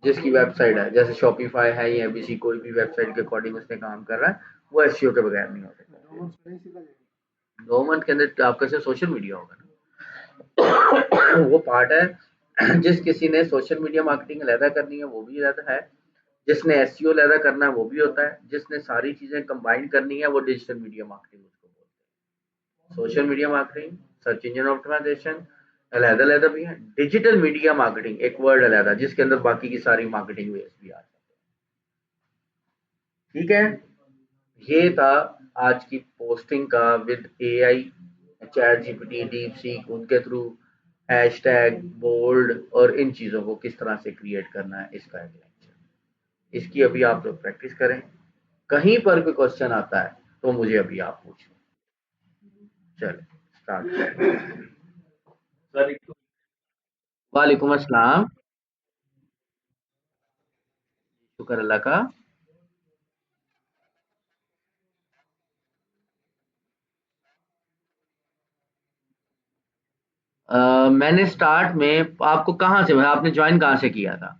जिसकी वेबसाइट है जैसे शॉपिफाई है या एबीसी, कोई भी वेबसाइट के अकॉर्डिंग उसने काम कर रहा है, वो एसईओ के बगैर नहीं हो सकता। 2 मंथ के अंदर आपका सिर्फ सोशल मीडिया होगा ना। वो पार्ट है, जिस किसी ने सोशल मीडिया मार्केटिंग अलहदा करनी है वो भी अलहदा है, जिसने एसईओ अलहदा करना है वो भी होता है, जिसने सारी चीजें कंबाइन करनी है वो डिजिटल मीडिया मार्केटिंग उसको बोलते हैं। Social media marketing, search engine optimisation अलहदा अलहदा भी है, डिजिटल मीडिया मार्केटिंग एक वर्ड अलहदा जिसके अंदर बाकी की सारी मार्केटिंग वेज भी आ जाती है। ठीक है, ये था आज की पोस्टिंग का with AI, chat GPT, deep seek, उनके थ्रू हैशटैग, बोल्ड और इन चीज़ों को किस तरह से क्रिएट करना है, इसका एक लेक्चर। इसकी अभी आप लोग प्रैक्टिस करें, कहीं पर भी क्वेश्चन आता है तो मुझे अभी आप पूछो। चलो स्टार्ट। वालेकुम अस्सलाम। शुक्र अल्लाह का। मैंने स्टार्ट में आपको कहाँ से, आपने ज्वाइन कहाँ से किया था?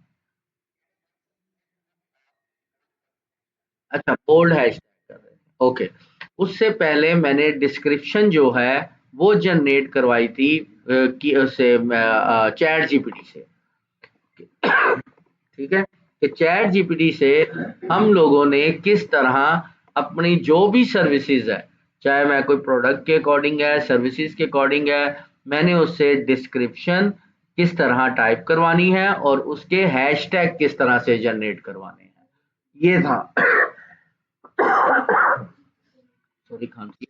अच्छा, बोल्ड हैशटैग कर रहे थे, ओके। उससे पहले मैंने डिस्क्रिप्शन जो है वो जनरेट करवाई थी कि उससे चैट जीपीटी से। ठीक है, कि चैट जीपीटी से हम लोगों ने किस तरह अपनी जो भी सर्विसेज है, चाहे मैं कोई प्रोडक्ट के अकॉर्डिंग है, सर्विसेज के अकॉर्डिंग है, मैंने उससे डिस्क्रिप्शन किस तरह टाइप करवानी है और उसके हैशटैग किस तरह से जनरेट करवाने हैं, ये था। सॉरी खांसी।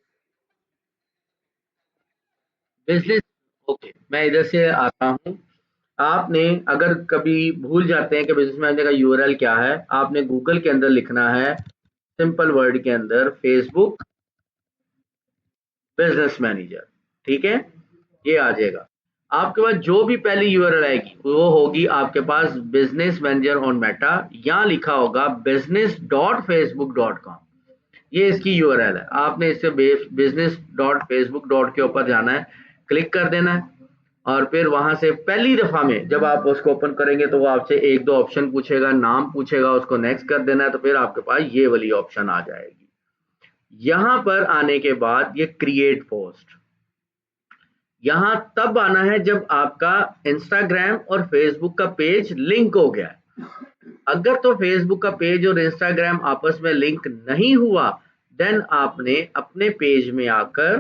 बिजनेस, ओके, मैं इधर से आता हूँ। आपने अगर कभी भूल जाते हैं कि बिजनेस मैनेजर का यूआरएल क्या है, आपने गूगल के अंदर लिखना है, सिंपल वर्ड के अंदर, फेसबुक बिजनेस मैनेजर। ठीक है, ये आ जाएगा। आपके पास जो भी पहली यूआरएल आएगी वो होगी आपके पास बिजनेस मैनेजर ऑन मेटा, यहाँ लिखा होगा business.facebook.com। ये इसकी यूआरएल है। आपने इससे business.facebook. के ऊपर जाना है, क्लिक कर देना है, और फिर वहां से पहली दफा में जब आप उसको ओपन करेंगे तो वो आपसे एक दो ऑप्शन पूछेगा, नाम पूछेगा, उसको नेक्स्ट कर देना है, तो फिर आपके पास ये वाली ऑप्शन आ जाएगी। यहां पर आने के बाद ये क्रिएट पोस्ट, यहां तब आना है जब आपका इंस्टाग्राम और फेसबुक का पेज लिंक हो गया है। अगर तो फेसबुक का पेज और इंस्टाग्राम आपस में लिंक नहीं हुआ, देन आपने अपने पेज में आकर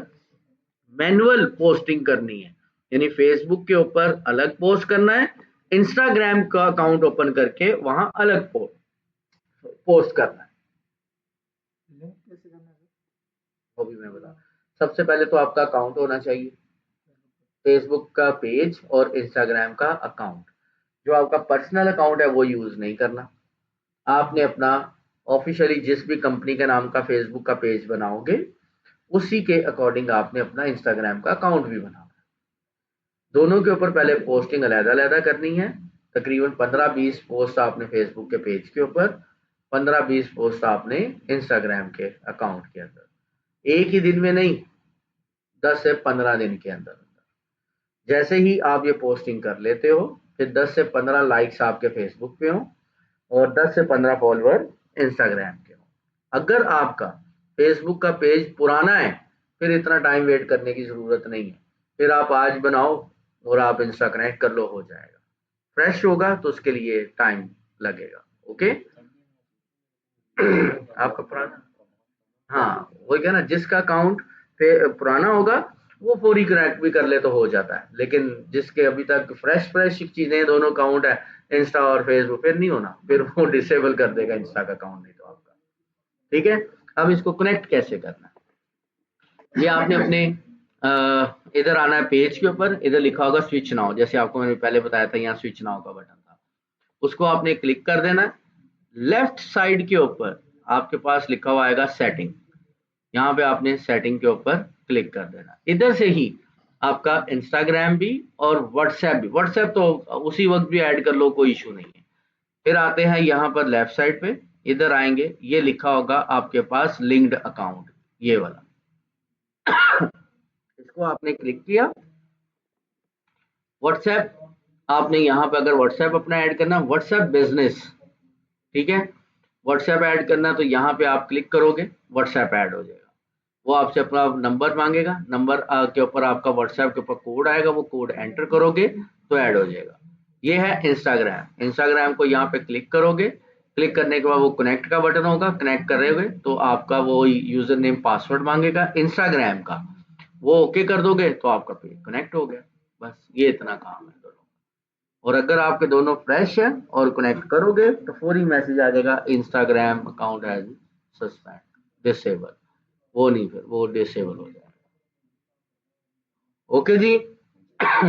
मैनुअल पोस्टिंग करनी है, यानी फेसबुक के ऊपर अलग पोस्ट करना है, इंस्टाग्राम का अकाउंट ओपन करके वहां अलग पोस्ट करना है। लिंक कैसे करना है वो भी मैं बता। सबसे पहले तो आपका अकाउंट होना चाहिए, फेसबुक का पेज और इंस्टाग्राम का अकाउंट। जो आपका पर्सनल अकाउंट है वो यूज नहीं करना। आपने अपना ऑफिशियली जिस भी कंपनी के नाम का फेसबुक का पेज बनाओगे उसी के अकॉर्डिंग आपने अपना इंस्टाग्राम का अकाउंट भी बनाना। दोनों के ऊपर पहले पोस्टिंग अलग-अलग करनी है। तकरीबन 15-20 पोस्ट आपने फेसबुक के पेज के ऊपर, 15-20 पोस्ट आपने इंस्टाग्राम के अकाउंट के अंदर। एक ही दिन में नहीं, 10 से 15 दिन के अंदर। जैसे ही आप ये पोस्टिंग कर लेते हो, फिर 10 से 15 लाइक्स आपके फेसबुक पे हो और 10 से 15 फॉलोअर इंस्टाग्राम के हो। अगर आपका फेसबुक का पेज पुराना है, फिर इतना टाइम वेट करने की जरूरत नहीं है। फिर आप आज बनाओ और आप इंस्टा कनेक्ट कर लो, हो जाएगा। फ्रेश होगा तो उसके लिए टाइम लगेगा। ओके। आपका पुराना, हाँ वही क्या ना, जिसका अकाउंट पुराना होगा वो फौरी कनेक्ट भी कर ले तो हो जाता है, लेकिन जिसके अभी तक फ्रेश फ्रेश चीजें, दोनों अकाउंट है, इंस्टा और फेसबुक, फिर नहीं होना, फिर वो डिसेबल कर देगा इंस्टा का अकाउंट नहीं तो आपका। ठीक है। अब इसको कनेक्ट कैसे करना है, ये आपने अपने इधर आना है पेज के ऊपर, इधर लिखा होगा स्विच नाउ, जैसे आपको मैंने पहले बताया था, यहाँ स्विच नाउ का बटन था, उसको आपने क्लिक कर देना है। लेफ्ट साइड के ऊपर आपके पास लिखा हुआ आएगा सेटिंग, यहाँ पे आपने सेटिंग के ऊपर क्लिक कर देना। इधर से ही आपका इंस्टाग्राम भी और व्हाट्सएप भी, व्हाट्सएप तो उसी वक्त भी ऐड कर लो, कोई इशू नहीं है। फिर आते हैं यहाँ पर लेफ्ट साइड पे, इधर आएंगे, ये लिखा होगा आपके पास लिंक्ड अकाउंट, ये वाला, इसको आपने क्लिक किया। व्हाट्सएप आपने यहाँ पे अगर व्हाट्सएप अपना ऐड करना, व्हाट्सएप बिजनेस, ठीक है, व्हाट्सएप ऐड करना, तो यहाँ पे आप क्लिक करोगे, व्हाट्सएप ऐड हो जाएगा। वो आपसे अपना नंबर मांगेगा, नंबर के ऊपर आपका व्हाट्सएप के ऊपर कोड आएगा, वो कोड एंटर करोगे तो ऐड हो जाएगा। ये है इंस्टाग्राम। इंस्टाग्राम को यहाँ पे क्लिक करोगे, क्लिक करने के बाद वो कनेक्ट का बटन होगा, कनेक्ट करोगे तो आपका वो यूजर नेम पासवर्ड मांगेगा इंस्टाग्राम का, वो ओके कर दोगे तो आपका पेज कनेक्ट हो गया। बस ये इतना काम है दोनों। और अगर आपके दोनों फ्रेश है और कनेक्ट करोगे तो फौरी मैसेज आ जाएगा, Instagram account has suspend disable, वो नहीं, फिर वो डिसेबल हो जाएगा। ओके जी।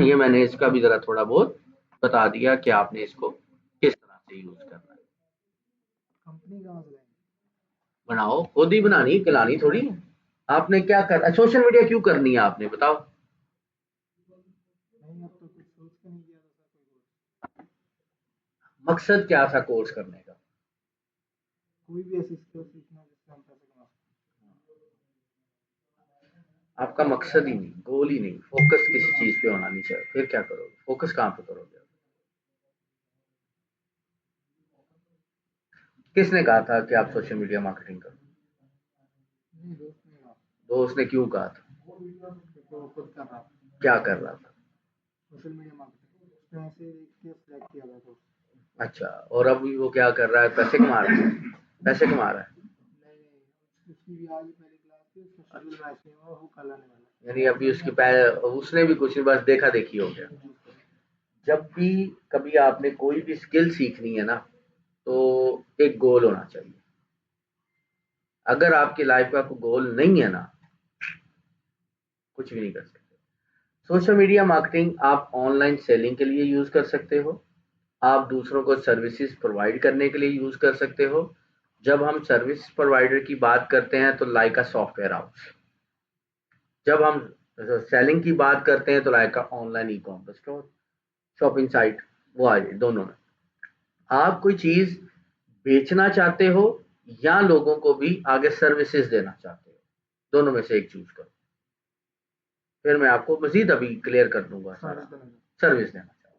ये मैंने इसका भी जरा थोड़ा बहुत बता दिया कि आपने इसको किस तरह से यूज करना है। कंपनी कहाँ से लाएंगे? बनाओ, खुद ही बनानी, खिलानी थोड़ी है। आपने क्या कर, सोशल मीडिया क्यों करनी है आपने, बताओ। नहीं, अब तो कुछ सोच के नहीं किया था सर कोई कोर्स। मकसद क्या था कोर्स करने का? कोई भी ऐसी स्किल सीखना जिससे हम पैसे कमा आपका मकसद ही नहीं, गोल ही नहीं, फोकस किसी चीज पे होना नहीं चाहिए, फिर क्या करोगे, फोकस कहाँ पे करोगे? किसने कहा था कि आप सोशल मीडिया मार्केटिंग करो? सकें। नहीं, दोस्त ने कहा। दोस्त ने क्यों कहा था? क्योंकि वो खुद कर रहा था क्या कर रहा था? सोशल मीडिया मार्केटिंग, उसने ऐसे देख के सिलेक्ट किया था कोर्स। अच्छा, और अब वो क्या कर रहा है, पैसे कमा रहा है? पैसे कमा रहा है? नहीं नहीं, उसकी भी आज ही पहली क्लास थी, उसका शेड्यूल अच्छा, मैच नहीं हुआ, वो कल आने वाला यानी अभी उसकी उसने भी कुछ नहीं, बस देखा देखी हो गया। है। जी सर। जब भी कभी आपने कोई भी स्किल सीखनी है ना, तो एक गोल होना चाहिए। अगर आपकी लाइफ का कोई गोल नहीं है ना, कुछ भी नहीं कर सकते। सोशल मीडिया मार्केटिंग आप ऑनलाइन सेलिंग के लिए यूज कर सकते हो, आप दूसरों को सर्विसेज प्रोवाइड करने के लिए यूज कर सकते हो। जब हम सर्विस प्रोवाइडर की बात करते हैं तो लाइक अ सॉफ्टवेयर हाउस, जब हम सेलिंग की बात करते हैं तो लाइक अ online e commerce store, shopping site, वो आ जाए दोनों में। आप कोई चीज बेचना चाहते हो या लोगों को भी आगे सर्विसेज देना चाहते हो, दोनों में से एक चूज करो, फिर मैं आपको मजीद अभी क्लियर कर दूंगा सारा। सर्विस देना था। सर्विस देना चाहते हो।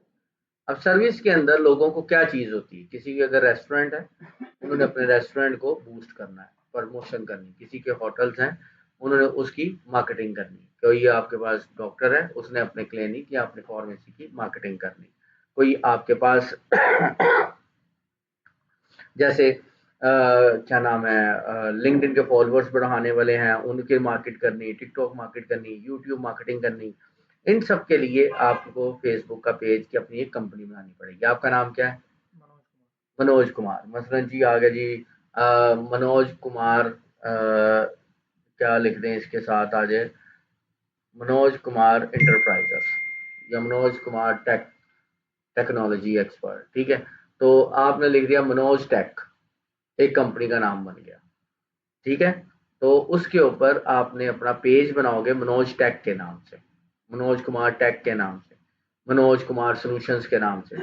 अब सर्विस के अंदर लोगों को क्या चीज होती है, किसी की अगर रेस्टोरेंट है, उन्होंने अपने रेस्टोरेंट को बूस्ट करना है, प्रमोशन करनी, किसी के होटल्स हैं, उन्होंने उसकी मार्केटिंग करनी, कोई आपके पास डॉक्टर है, उसने अपने क्लिनिक या अपने फार्मेसी की मार्केटिंग करनी, कोई आपके पास जैसे क्या नाम है, लिंक्डइन के फॉलोअर्स बढ़ाने वाले हैं, उनके मार्केट करनी, टिकटॉक मार्केट करनी, यूट्यूब मार्केटिंग करनी, इन सब के लिए आपको फेसबुक का पेज की अपनी एक कंपनी बनानी पड़ेगी। आपका नाम क्या है? मनोज कुमार। मनोज कुमार, मसलन जी आ गया जी, मनोज कुमार, क्या लिख दें इसके साथ आ जाए, मनोज कुमार इंटरप्राइजेस या मनोज कुमार टेक्नोलॉजी एक्सपर्ट, ठीक है। तो आपने लिख दिया मनोज टेक, एक कंपनी का नाम बन गया, ठीक है। तो उसके ऊपर आपने अपना पेज बनाओगे मनोज टेक के नाम से, मनोज कुमार टेक के नाम से, मनोज कुमार सॉल्यूशंस के नाम से।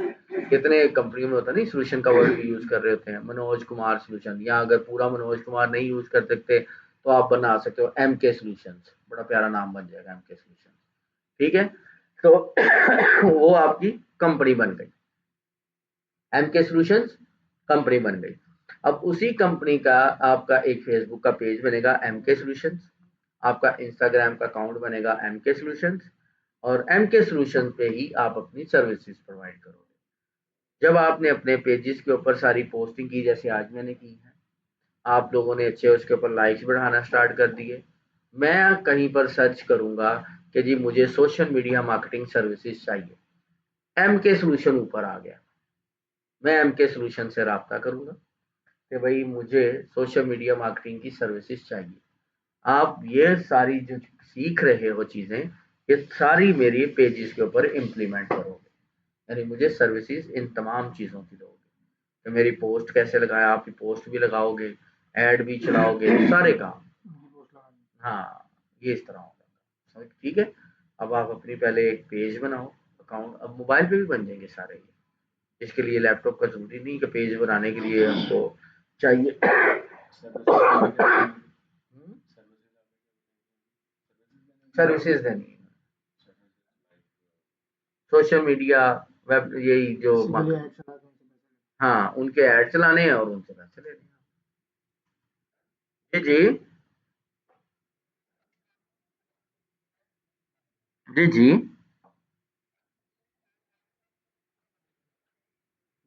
कितने कंपनियों में होता नहीं, सॉल्यूशन का वर्ड यूज कर रहे होते हैं, मनोज कुमार सॉल्यूशन, या अगर पूरा मनोज कुमार नहीं यूज कर सकते तो आप बना सकते हो एम के सॉल्यूशंस, बड़ा प्यारा नाम बन जाएगा एम के सॉल्यूशंस, ठीक है। तो वो आपकी कंपनी बन गई, एम के सॉल्यूशंस कंपनी बन गई। अब उसी कंपनी का आपका एक फेसबुक का पेज बनेगा एम के सॉल्यूशंस, आपका इंस्टाग्राम का अकाउंट बनेगा एम के सॉल्यूशंस, और एम के सॉल्यूशन पे ही आप अपनी सर्विसेज प्रोवाइड करोगे। जब आपने अपने पेजेस के ऊपर सारी पोस्टिंग की, जैसे आज मैंने की है, आप लोगों ने अच्छे उसके ऊपर लाइक्स बढ़ाना स्टार्ट कर दिए, मैं कहीं पर सर्च करूंगा कि जी मुझे सोशल मीडिया मार्केटिंग सर्विसेज चाहिए, एम के सॉल्यूशन ऊपर आ गया, मैं एम के सॉल्यूशन से रब्ता करूंगा कि भाई मुझे सोशल मीडिया मार्केटिंग की सर्विसेज चाहिए। आप ये सारी जो सीख रहे हो चीजें, ये सारी मेरी पेजेस के ऊपर इम्प्लीमेंट करोगे, यानी मुझे सर्विसेज इन तमाम चीजों की दोगे। तो मेरी पोस्ट कैसे लगाए, आपकी पोस्ट भी लगाओगे, एड भी चलाओगे, सारे काम। उनकी पोस्ट लगानी। हाँ, ये इस तरह होगा, समझ, ठीक है। अब आप अपनी पहले एक पेज बनाओ, अकाउंट, अब मोबाइल पे भी बन जाएंगे सारे ये, इसके लिए लैपटॉप का जरूरी नहीं कि पेज बनाने के लिए हमको चाहिए। सर्विसेज देनी है, सोशल मीडिया, वेब, यही जो किसी के लिए ऐड चला के उनसे पैसे लेते हाँ, उनके ऐड चलाने हैं और उनसे पैसे लेने हैं। जी जी, जी जी,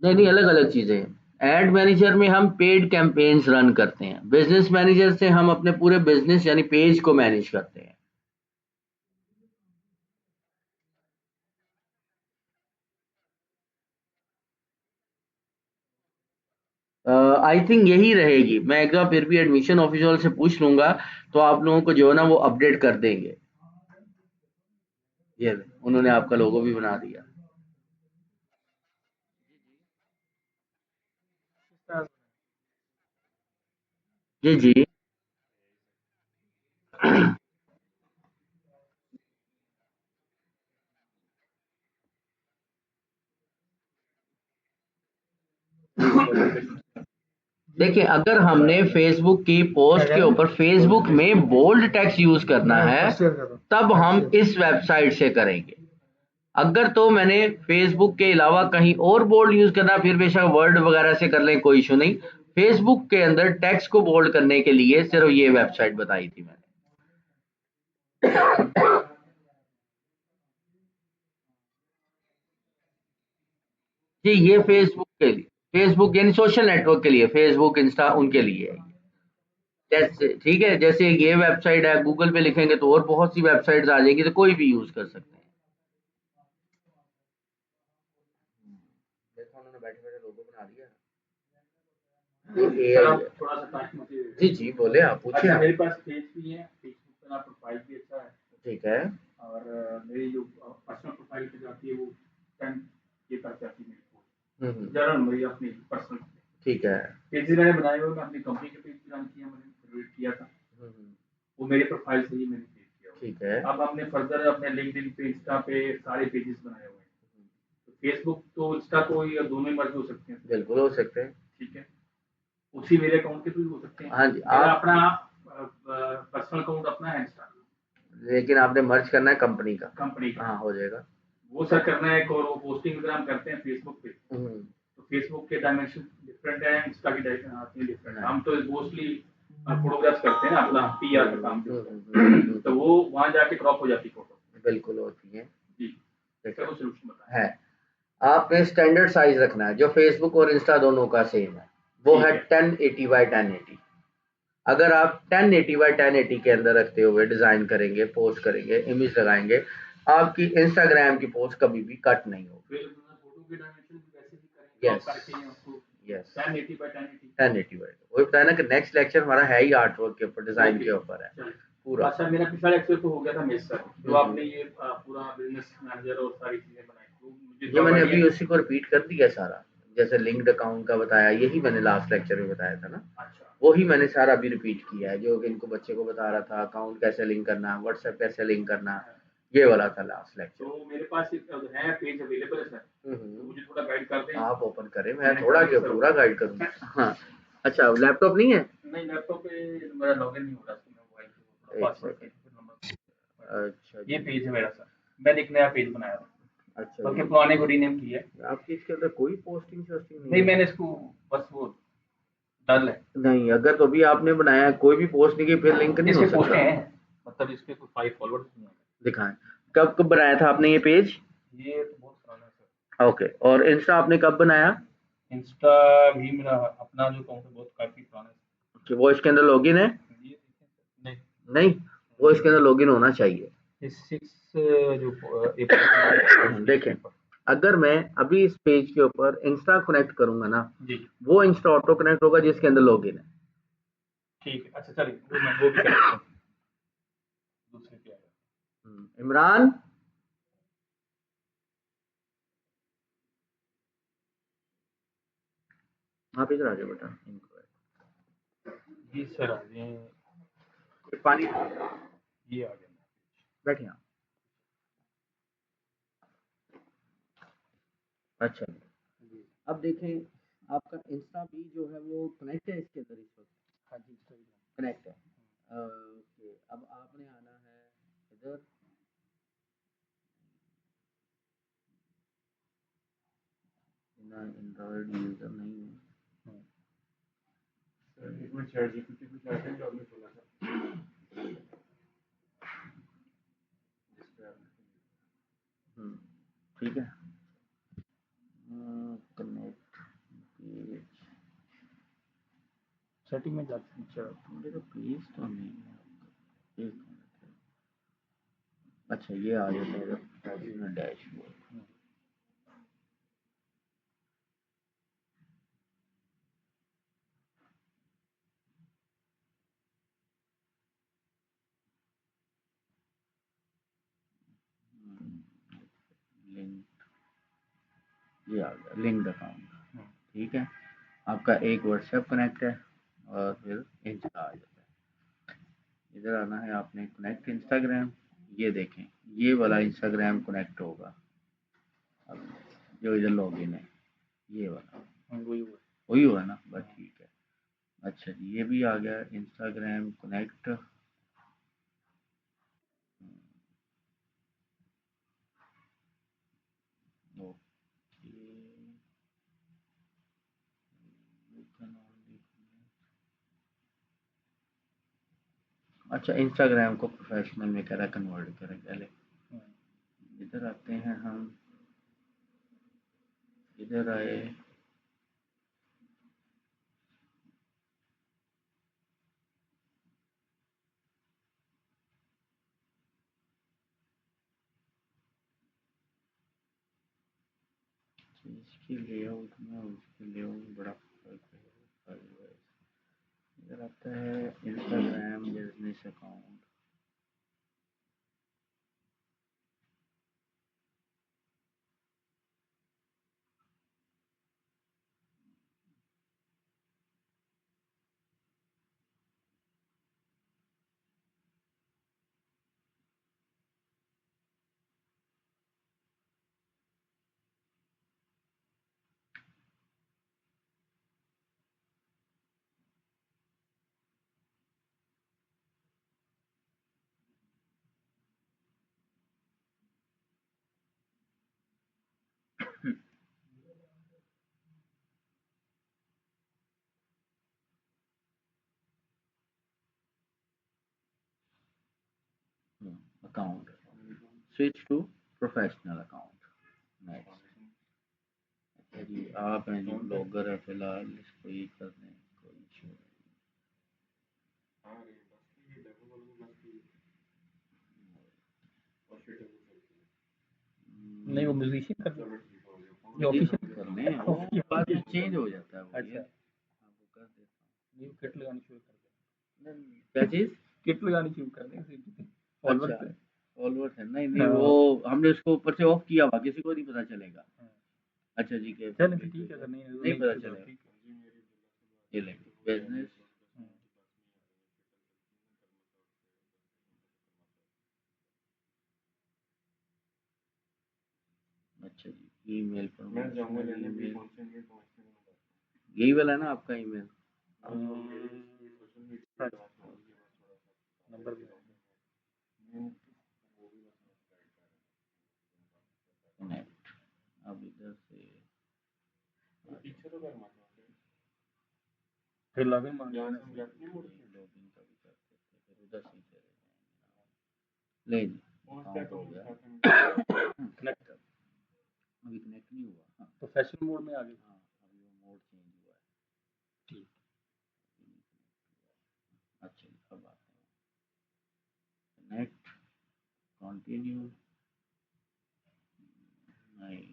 नहीं नहीं, अलग अलग चीजें हैं। एड मैनेजर में हम पेड कैंपेन्स रन करते हैं, बिजनेस मैनेजर से हम अपने पूरे बिजनेस यानी पेज को मैनेज करते हैं। आई थिंक यही रहेगी, मैं एक बार फिर भी एडमिशन ऑफिसर से पूछ लूंगा, तो आप लोगों को जो है ना वो अपडेट कर देंगे। ये उन्होंने आपका लोगो भी बना दिया। हैं। किस तरह से? जी जी। देखिए, अगर हमने फेसबुक की पोस्ट के ऊपर फेसबुक में बोल्ड टेक्स्ट यूज करना है तब हम इस वेबसाइट से करेंगे। अगर तो मैंने फेसबुक के अलावा कहीं और बोल्ड यूज करना, फिर बेशक वर्ड वगैरह से कर लें, कोई इशू नहीं। फेसबुक के अंदर टेक्स्ट को बोल्ड करने के लिए सिर्फ ये वेबसाइट बताई थी मैंने। जी, ये फेसबुक के लिए, फेसबुक यानी सोशल नेटवर्क के लिए, फेसबुक इंस्टा उनके लिए है। जैसे ठीक है, जैसे ये वेबसाइट है, गूगल पे लिखेंगे तो और बहुत सी वेबसाइट्स आ जाएगी, तो कोई भी यूज कर सकते हैं। देखो उन्होंने बैठे बैठे लोगो बना दिया। सर आप थोड़ा सा टाइम मुझे जी जी, बोले आप, पूछिए। अच्छा मेरे पास पेज भी है, फेसबुक का प्रोफाइल भी अच्छा है। ठीक है। और मेरी जो पर्सनल प्रोफाइल पे जाती है वो 10 ये तक जाती है मेरी पोस्ट जरा मेरी अपनी पर्सनल। ठीक है। पेज मैंने बनाए हुए, मैं अपनी कंपनी के पेज भी रन किया, मैंने क्रिएट किया था, वो मेरे प्रोफाइल से ही मैंने क्रिएट किया। ठीक है। अब हमने फर्दर अपने लिंक्डइन पे, इंस्टा पे सारे पेजेस बनाए हुए हैं। तो फेसबुक तो इंस्टा को ये दोनों ही मर्ज हो सकते हैं। बिल्कुल हो सकते हैं। ठीक है, उसी मेरे अकाउंट के थ्रू हो सकते हैं। हाँ जी, मेरा आप अपना पर्सनल अकाउंट अपना है इंस्टा, लेकिन आपने मर्ज करना है कंपनी का। कंपनी का। हाँ, हो जाएगा। वो सर करना है, और वो पोस्टिंग वगैरह हम करते हैं फेसबुक पे, तो फेसबुक के डायमेंशन डिफरेंट है, इंस्टा की डायमेंशन आती है डिफरेंट। हम तो मोस्टली फोटोग्राफ्स करते हैं ना, अपना पीआर का काम जो होता है, तो वो वहां जाके क्रॉप हो जाती है फोटो। बिल्कुल होती है जी, इसका कुछ सोल्यूशन बताएं। है। आपने स्टैंडर्ड साइज रखना है जो फेसबुक और इंस्टा दोनों का सेम है, वो है 1080 बाई 1080। अगर आप 1080 बाई 1080 के अंदर रखते हुए डिजाइन करेंगे, पोस्ट करेंगे, इमेज लगाएंगे, आपकी इंस्टाग्राम की पोस्ट कभी भी कट नहीं होगी। फिर फोटो की डायमेंशन भी वैसे ही करेंगे, यस करके उसको यस 1080 बाय 1080। 1080 बाई, वही बताया ना कि नेक्स्ट लेक्चर हमारा है ही आर्ट वर्क के ऊपर, डिजाइन के ऊपर है पूरा। अच्छा, मेरा पिछला लेक्चर तो हो गया था मेरे सर, जो आपने ये पूरा बिजनेस मैनेजर और सारी चीजें बनाई, तो मुझे ये मैंने अभी उसी को रिपीट कर दिया सारा, जैसे लिंक्ड अकाउंट का बताया, यही मैंने लास्ट लेक्चर में बताया था ना। अच्छा, वही मैंने सारा अभी रिपीट किया है, जो इनको बच्चे को बता रहा था, अकाउंट कैसे लिंक करना, व्हाट्सएप कैसे लिंक करना, ये वाला था लास्ट लेक्चर। तो मेरे पास है पेज अवेलेबल है सर, तो मुझे थोड़ा गाइड कर दें। आप ओपन करें, मैं थोड़ा क्या पूरा गाइड करूंगा। हाँ, अच्छा, लैपटॉप नहीं है? नहीं, लैपटॉप पे मेरा लॉगिन नहीं हो रहा, तो मैं मोबाइल पे एक पासवर्ड सेकंड। नंबर। अच्छा ये जी। पेज है मेरा सर, मैंने एक नया पेज बनाया था, अच्छा बल्कि जी। पुराने को रीनेम किया है। आपकी इसके अंदर कोई पोस्टिंग शोस्टिंग नहीं, नहीं है? मैंने इसको बस वो डल है। नहीं, अगर तो भी आपने बनाया है, कोई भी पोस्ट नहीं की, फिर लिंक नहीं हो इसके पोस्टें सकता। हैं, मतलब इसके कोई 5 फॉलोअर्स नहीं है। दिखाएं, कब कब बनाया था आपने ये पेज? ये तो बहुत पुराना है सर। ओके, और इंस्टा आपने कब बनाया? इंस्टा भी मेरा अपना जो अकाउंट है बहुत काफी पुराना है। कि वो इसके अंदर लॉगिन है? ये नहीं, नहीं, वो इसके अंदर लॉगिन होना चाहिए। ये 6 जो अप्रैल देखें, अगर मैं अभी इस पेज के ऊपर इंस्टा कनेक्ट करूंगा ना, जी, वो इंस्टा ऑटो कनेक्ट होगा जिसके अंदर लॉगिन है। ठीक है। अच्छा चलिए, वो भी कर लेते हैं, दूसरे पे आएगा। इमरान, आप इधर आ जाओ बेटा। जी सर, आ गए, पानी ये आ गया। बैठे आप। अच्छा, अब देखें, आपका इंस्टा भी जो है वो कनेक्ट है इसके अंदर इस वक्त? हाँ जी, सही कनेक्ट है। ओके, अब आपने आना है इधर, एंड्रॉइड यूजर नहीं है। सर, एक मिनट, चैट जीपीटी पे जाते हैं जो आपने बोला था। ठीक है, कनेक्ट पेज, सेटिंग में जाते हैं। मेरे पेज तो नहीं है, एक मिनट। अच्छा, ये आ गया मेरे डैशबोर्ड। लिंक, ये आ गया लिंक्ड अकाउंट। ठीक है, आपका एक व्हाट्सएप कनेक्ट है और फिर इंस्टा आ जाता है। इधर आना है आपने, कनेक्ट इंस्टाग्राम। ये देखें, ये वाला इंस्टाग्राम कनेक्ट होगा। अब जो इधर लॉगिन है ये वाला, वही हुआ ना, बस ठीक है। अच्छा जी, ये भी आ गया इंस्टाग्राम कनेक्ट। ओके, अच्छा इंस्टाग्राम को प्रोफेशनल में कह रहा कन्वर्ट करें पहले। इधर आते हैं हम, इधर आए, इसकी लेआउट में उसके लेआउट में बड़ा फर्क है। इधर आता है Instagram business account. Account, switch to professional account. Next. अच्छा जी, आप हैं जी ब्लॉगर है फिलहाल, इसको ये कर दें, कोई इशू नहीं। नहीं वो म्यूजिशियन कर ये ऑफिशियल करने हैं, वो बाद में चेंज हो जाता है वो। अच्छा। ये आपको कर देता हूँ। न्यू किट लगानी शुरू कर दे। क्या चीज? किट लगानी शुरू कर देंगे अच्छा, फॉलोअर्स है, नहीं नहीं, वो हमने उसको ऊपर से ऑफ किया हुआ, किसी को नहीं पता चलेगा। अच्छा जी, के चलो ठीक है सर, नहीं पता चलेगा। ये लेंगे बिजनेस। अच्छा जी, ईमेल पर मैं जाऊंगा लेने भी, यही वाला है ना आपका ईमेल? नंबर भी कनेक्ट। अब इधर से फिर लॉगिन मांग लॉगिन का भी कर सकते, फिर उधर से चले जाएंगे। ले जी, अकाउंट हो गया कनेक्ट। अभी कनेक्ट नहीं हुआ। हाँ, प्रोफेशनल मोड में आ गए। हाँ, अभी वो मोड चेंज हुआ है। ठीक। अच्छा, अब आते हैं कनेक्ट, कंटिन्यू। नहीं,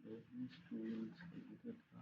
बिजनेस टूल्स इधर था।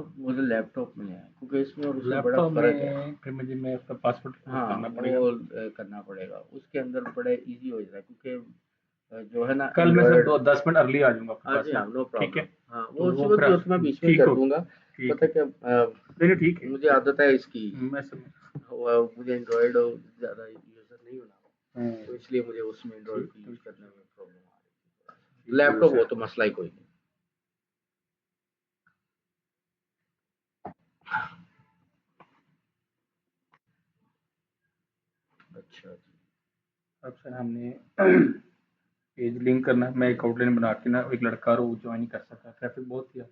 अब मुझे लैपटॉप में है क्योंकि इसमें और उसमें बड़ा लैपटॉप फर्क है। में फिर मुझे मैं अपना पासवर्ड हाँ करना पड़ेगा। वो करना पड़ेगा, उसके अंदर बड़ा इजी हो जाता है क्योंकि जो है ना कल मैं सर एंड्रॉयड। 10 मिनट अर्ली आ जाऊंगा आपके हाँ पास जी में। हाँ, नो ठीक है, प्रॉब्लम। हाँ तो वो उसी वो वक्त फिर जो मैं बीच में ठीक कर हो, दूंगा। ठीक पता है, क्या नहीं ठीक है, मुझे आदत है इसकी, मैं समझ। मुझे एंड्रॉयड ज़्यादा यूज़र नहीं होना, तो इसलिए मुझे उसमें एंड्रॉयड ठीक की यूज़ ठीक करने में प्रॉब्लम आ रही ठीक है। है लैपटॉप हो सर। तो मसला ही कोई नहीं। अच्छा जी। अब सर हमने पेज लिंक करना है, मैं एक आउटलाइन बना के ना एक लड़का रो ज्वाइन कर सकता, ट्रैफिक बहुत किया,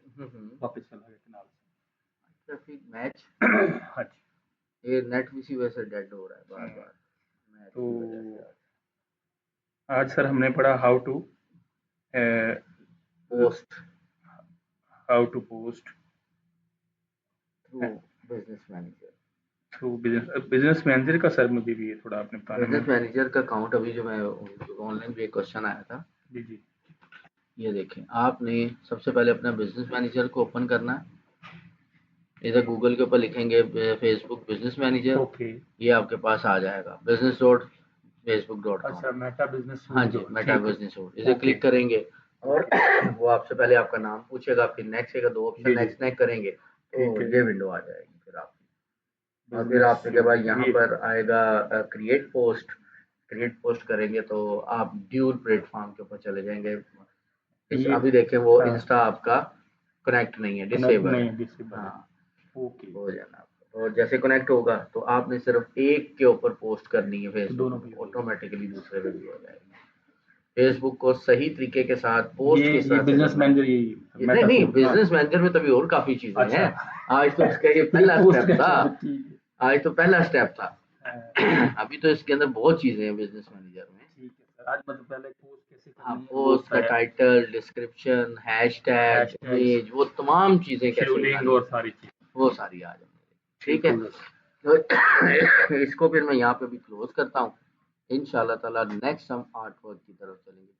वापस चला गया कनाल ट्रैफिक मैच। से। हाँ जी। ये नेट इसी वजह से डेड हो रहा है बार बार, मैच तो की वजह से। आज सर हमने पढ़ा how to post post through business manager. Through business manager का सर मुझे भी थोड़ा आपने बताना बिजनेस में। मैनेजर का अकाउंट अभी जो मैं ऑनलाइन भी एक क्वेश्चन आया था, जी जी। ये देखें आपने सबसे पहले अपना बिजनेस मैनेजर को ओपन करना है। इधर गूगल के ऊपर लिखेंगे फेसबुक बिजनेस मैनेजर, ओके। ये आपके पास आ जाएगा business.facebook.com। अच्छा, मेटा बिजनेस हाँ सूट जी, डॉट, मेटा ठीक है। बिजनेस सूट, इसे ओके क्लिक करेंगे और वो आपसे पहले आपका नाम पूछेगा, फिर नेक्स्ट का दो ऑप्शन जी जी, नेक्स्ट नेक्स्ट करेंगे तो ठीक है। ये विंडो आ जाएगी फिर आपकी। और फिर बिजनेस आपके के बाद सूट यहाँ ये पर आएगा क्रिएट पोस्ट करेंगे तो आप ड्यूल प्लेटफॉर्म के ऊपर चले जाएंगे। ये अभी देखें वो हाँ, इंस्टा आपका कनेक्ट नहीं है, कनेक्ट डिसेबल नहीं है। डिसेबल है। हाँ, ओके, हो जाना आपका। और जैसे कनेक्ट होगा तो आपने सिर्फ एक के ऊपर पोस्ट करनी है तो फेसबुक दोनों में, पे हो जाएगा। ऑटोमेटिकली दूसरे पे भी हो जाएगी। फेसबुक को सही तरीके के साथ पोस्ट किस ये तरह से बिजनेस करना है। मैनेजर यही नहीं मेटा नहीं, सूट, हाँ। बिजनेस मैनेजर में तभी और काफी चीजें अच्छा। हैं। आज तो इसका ये ये पहला पोस्ट स्टेप था। कैसे, ठीक है। आज तो पहला स्टेप था। हाँ, अभी तो इसके अंदर बहुत चीजें हैं बिजनेस मैनेजर में। ठीक है सर, आज मतलब पहले पोस्ट कैसे हाँ, करनी है वो पोस्ट का बताया, title, description, hashtag, hashtags, image, वो तमाम चीजें कैसे शेड्यूलिंग बनानी और है, सारी चीज। वो सारी आ जाएंगी। ठीक ठीक है, हो गया। तो इसको फिर मैं यहाँ पे भी क्लोज करता हूँ। इंशाल्लाह ताला नेक्स्ट हम आर्ट वर्क की तरफ चलेंगे।